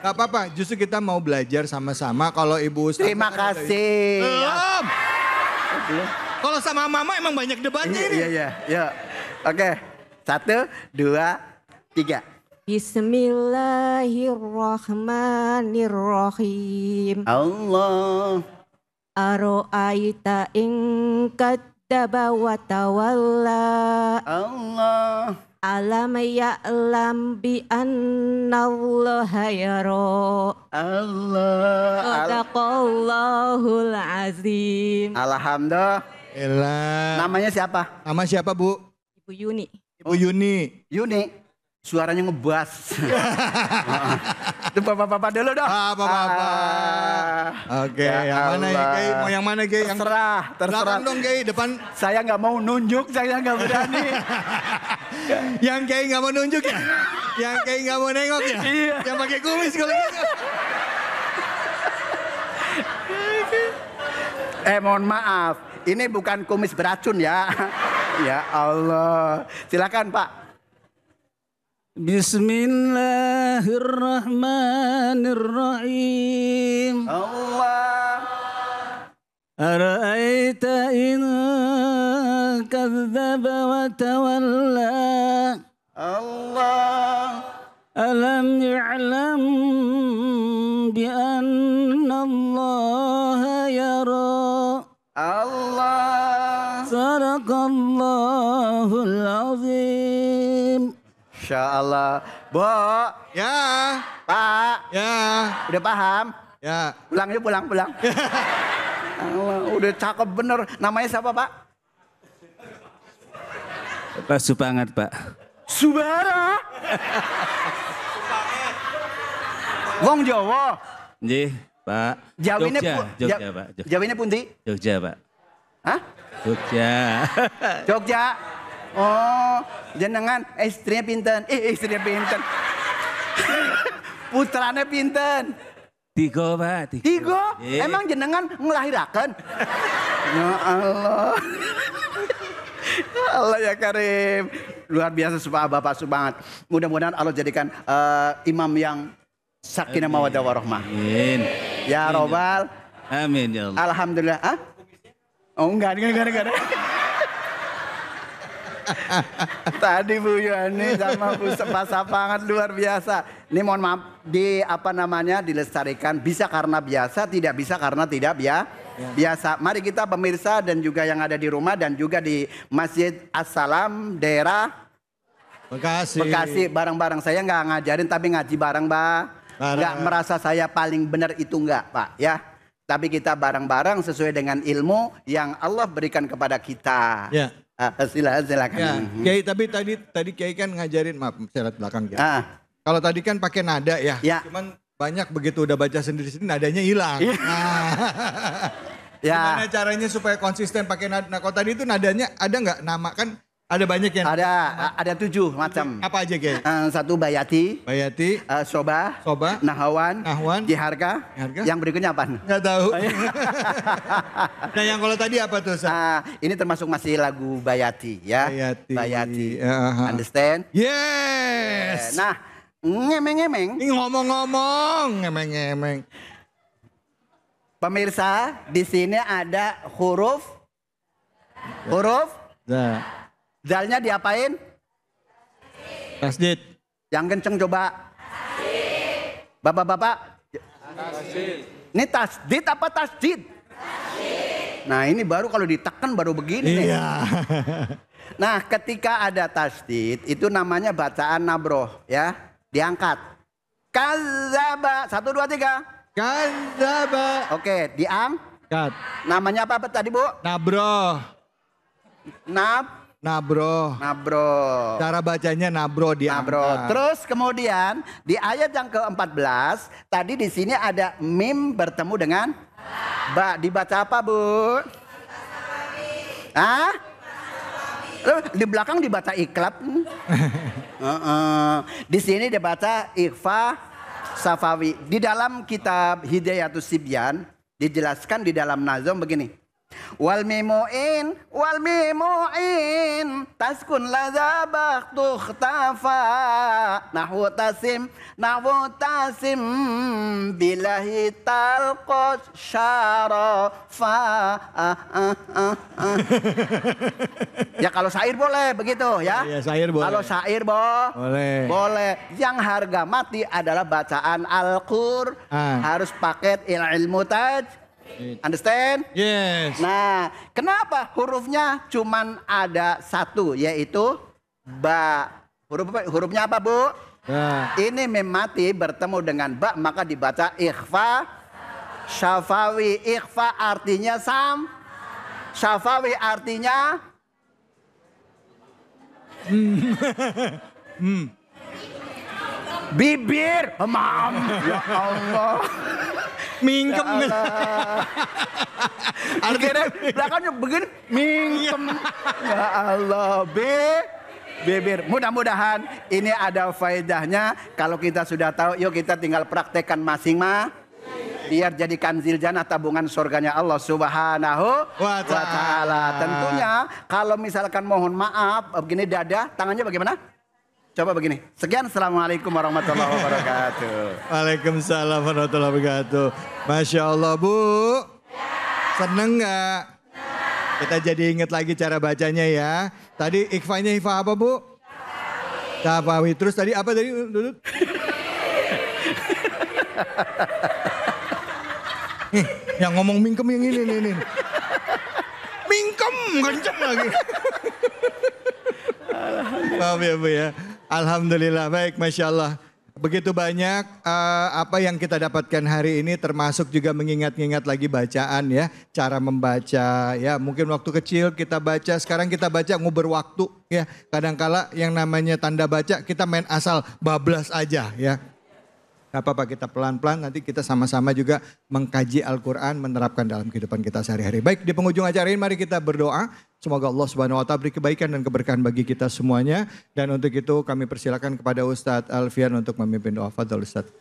Gak apa-apa, justru kita mau belajar sama-sama. Kalau Ibu Ustazah. Terima kasih. Belum. Kalau sama Mama emang banyak debatnya ini. Iya. Oke. 1, 2, 3. Bismillahirrahmanirrahim. Allah. Aro'aita in kadzdzaba wa tawalla. Allah. Alam ya'lam bi annallaha yara. Allah. Sadaqallahul azim. Alhamdulillah. Namanya siapa? Nama siapa, Bu? Ibu Yuni. Ibu Yuni. Yuni. Suaranya ngebas. Itu bapak-bapak dulu dong. Bapak-bapak. Oke, yang mana ya Kiai? Mau yang mana Kiai? Terserah. Belakang dong Kiai, depan. Saya nggak mau nunjuk, saya nggak berani. Yang Kiai nggak mau nunjuk ya? Yang Kiai nggak mau nengok ya? Iya. Yang pakai kumis kalau gitu. Mohon maaf, ini bukan kumis beracun ya. Ya Allah. Silakan Pak. Bismillahirrahmanirrahim. Allah. Ara'aita in kadzdzaba wa tawalla. Allah. Alam ya'lam bi anna Allah yara. Allah. Sadaqallahul azim. Insyaallah. Bu. Ya. Pak. Ya. Udah paham? Ya. Pulang yuk, pulang. Allah, udah cakep bener. Namanya siapa Pak? Pak Supangat Pak. Subara. Wong Jawa. Nggih, Pak. Jawine Jogja, Pak. Jawine pundi? Jogja, Pak. Hah? Jogja. Oh, jenengan istrinya pinten? Istrinya pinten. Putrane pinten? 3, Pak. 3? Emang jenengan ngelahirakan? Ya Allah. Allah ya Karim. Luar biasa Bapak Subangat. Mudah-mudahan Allah jadikan imam yang sakinah mawaddah warahmah. Amin. Ya Robbal. Amin ya Allah. Alhamdulillah. Oh enggak. Tadi Bu Yani sama Bu Sapangat luar biasa. Ini mohon maaf dilestarikan, bisa karena biasa, tidak bisa karena tidak biasa. Mari kita pemirsa dan juga yang ada di rumah dan juga di Masjid As-Salam daerah Bekasi. Bareng-bareng saya nggak ngajarin tapi ngaji bareng, Mbak. Nggak merasa saya paling benar itu nggak, Pak, ya. Tapi kita bareng-bareng sesuai dengan ilmu yang Allah berikan kepada kita. Ya. Silakan. Ya, Kiai, tapi tadi Kiai kan ngajarin, maaf saya lihat belakang Kiai. Kalau tadi kan pakai nada ya. Cuman banyak begitu udah baca sendiri-sendiri nadanya hilang. Gimana caranya supaya konsisten pakai nada? Nah, kalau tadi itu nadanya ada nggak nama, kan ada banyak yang ada 7 macam. Apa aja Kiai? 1 Bayati, Soba, Nahawan, Jiharga. Yang berikutnya apa? Nggak tahu. Nah, yang kalau tadi apa tuh? Ini termasuk masih lagu Bayati ya. Bayati. Understand? Yes. Nah, ngemeng-ngemeng. Ini ngomong-ngomong, ngemeng-ngemeng. Pemirsa, di sini ada huruf. Zalnya diapain? Tasdid. Yang kenceng coba. Bapak-bapak. Ini tasdid apa tasdid? Nah, ini baru kalau ditekan baru begini nih. Nah, ketika ada tasdid itu namanya bacaan nabroh ya. Diangkat. Kadzaba. 1, 2, 3. Kadzaba. Oke, diangkat. Namanya apa tadi, Bu? Nabro. Nabro. Cara bacanya nabro diangkat. Terus kemudian di ayat yang ke-14 tadi di sini ada mim bertemu dengan ba. Dibaca apa, Bu? Di belakang dibaca iklab. Di sini dibaca ikhfa safawi. Di dalam kitab Hidayatus Sibyan dijelaskan di dalam nazom begini. Wal mimu'in taskun lazabak tukhtafa nahwu tasim bilahi talqos syarafa. Ya kalau syair boleh begitu ya. Ya syair boleh. Kalau syair boleh. Yang harga mati adalah bacaan Al-Qur'an. Harus paket ilmu taj. Understand? Yes. Nah, kenapa hurufnya cuman ada 1 yaitu ba? Hurufnya apa, Bu? Ba. Ini mim mati bertemu dengan ba maka dibaca ikhfa syafawi. Ikhfa artinya syafawi artinya bibir. Mam. Ya Allah. Mingkem. Akhirnya belakangnya begini. Mingkem. Ya Allah. Bibir. Mudah-mudahan ini ada faedahnya. Kalau kita sudah tahu, yuk kita tinggal praktekkan masing-masing. Biar jadi kanzil jannah, tabungan surganya Allah Subhanahu wa Ta'ala. Tentunya kalau misalkan mohon maaf begini dada, tangannya bagaimana? Coba begini. Sekian, assalamualaikum warahmatullahi wabarakatuh. Waalaikumsalam warahmatullahi wabarakatuh. Masya Allah, Bu. Seneng nggak? Kita jadi ingat lagi cara bacanya ya. Tadi ikhfanya ikhfa apa, Bu? Safawi. Terus tadi apa tadi? Yang ngomong mingkem yang ini. Mingkem, kenceng lagi. Maaf ya, Bu ya. Alhamdulillah, baik, Masya Allah. Begitu banyak apa yang kita dapatkan hari ini, termasuk juga mengingat-ingat lagi bacaan ya. Cara membaca ya, mungkin waktu kecil kita baca, sekarang kita baca nguber waktu ya. Kadangkala yang namanya tanda baca kita main asal bablas aja ya. Gak apa-apa, kita pelan-pelan nanti kita sama-sama juga mengkaji Al-Quran, menerapkan dalam kehidupan kita sehari-hari. Baik, di penghujung acara ini mari kita berdoa. Semoga Allah Subhanahu wa Ta'ala beri kebaikan dan keberkahan bagi kita semuanya. Dan untuk itu kami persilakan kepada Ustadz Alfian untuk memimpin doa. Fadhal Ustadz.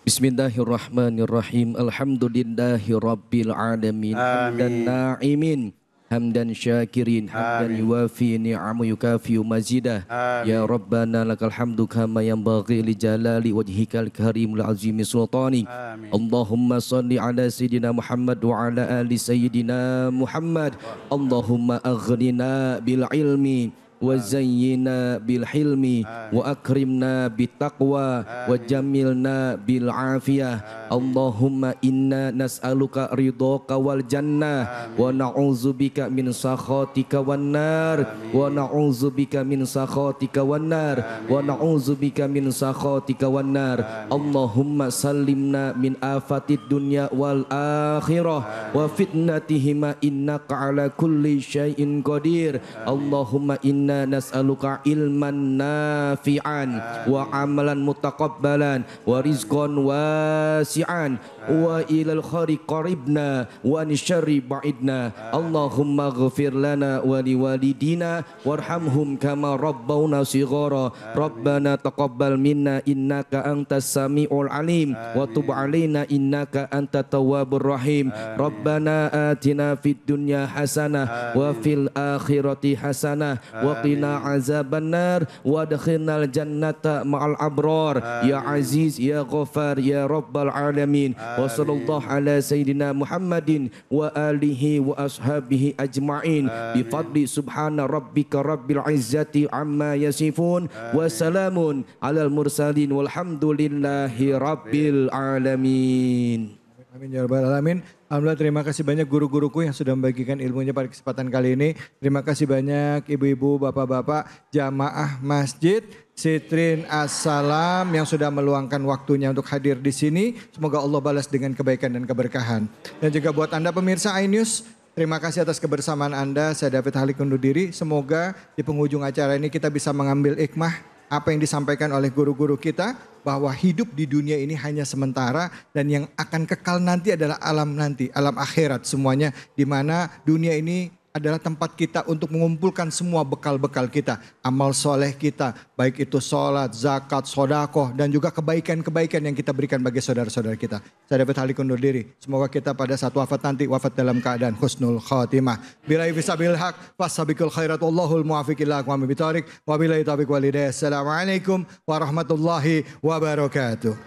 Bismillahirrahmanirrahim. Alhamdulillahi rabbil alamin. Hamdan na'imin. Hamdan syakirin, hamdan yuwafi ni'amu yukafiyu mazidah. Ya Rabbana lakal hamdu kama yanbaghi li jalali wajhikal karimul azimi sultani. Allahumma salli ala Sayyidina Muhammad wa ala ali Sayyidina Muhammad. Allahumma aghnina bil ilmi wa zayyina bil hilmi wa akrimna bit taqwa wa jamilna bil afiyah. Allahumma inna nas'aluka ridhaka wal jannah wa na'udzubika min sakhatika wan nar wa na'udzubika min sakhatika wan nar wa na'udzubika min sakhatika wan nar. Allahumma sallimna min afatid dunya wal akhirah wa fitnatihima innaka ala kulli syai'in qadir. Allahumma inna nas'aluka ilman nafi'an wa amalan mutaqabbalan wa rizqan wasi'an wa ilal khari qaribna wa nisyarri ba'idna. Allahumma ghafir lana wa liwalidina warhamhum kama rabbawna sighara. Rabbana taqabbal minna innaka antas sami'ul alim wa tub alaina innaka antat tawwabur rahim. Rabbana atina fid dunya hasanah wa fil akhirati hasanah wa qina azabannar wa adkhilnal jannata ma'al abrar. Ya Aziz ya Ghafar ya Rabbal alamin. Wa sallallahu ala Sayyidina Muhammadin wa alihi wa ashabihi ajma'in bi fadli subhana rabbika rabbil izzati amma yasifun wa salamun alal mursalin walhamdulillahi rabbil alamin. Amin ya rabbal alamin. Alhamdulillah, terima kasih banyak guru-guruku yang sudah membagikan ilmunya pada kesempatan kali ini. Terima kasih banyak ibu-ibu, bapak-bapak, jamaah masjid Sitrin Assalam yang sudah meluangkan waktunya untuk hadir di sini. Semoga Allah balas dengan kebaikan dan keberkahan. Dan juga buat Anda pemirsa iNews, terima kasih atas kebersamaan Anda. Saya David Halik undur diri. Semoga di penghujung acara ini kita bisa mengambil hikmah apa yang disampaikan oleh guru-guru kita, bahwa hidup di dunia ini hanya sementara dan yang akan kekal nanti adalah alam nanti, alam akhirat semuanya, di mana dunia ini adalah tempat kita untuk mengumpulkan semua bekal-bekal kita, amal soleh kita, baik itu sholat, zakat, sodakoh, dan juga kebaikan-kebaikan yang kita berikan bagi saudara-saudara kita. Saya David Halik undur diri. Semoga kita pada saat wafat nanti wafat dalam keadaan husnul khatimah. Billahi fisabil haq, fasabikul khairat, Allahul muwafiq ila aqwamit thoriq, wa billahi taufiq wal hidayah. Assalamualaikum warahmatullahi wabarakatuh.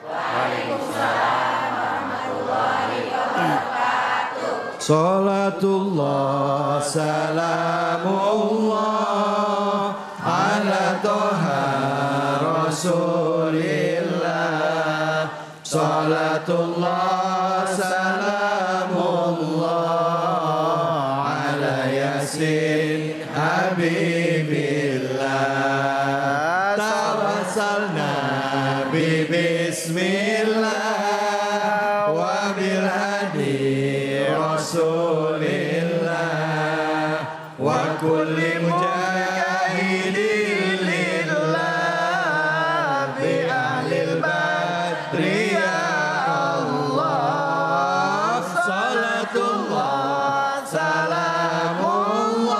Salatullah salamullah ala toha rasulillah. Salatullah salamullah ala yasin habibillah. Tawassalna bi bismillah wa bil hadi Rasulillah wa kulli mujahidin lillah bi ahlil badri ya Allah. Salatullah salamullah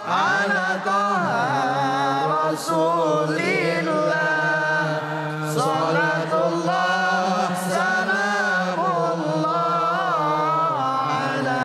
ala toha Rasulillah.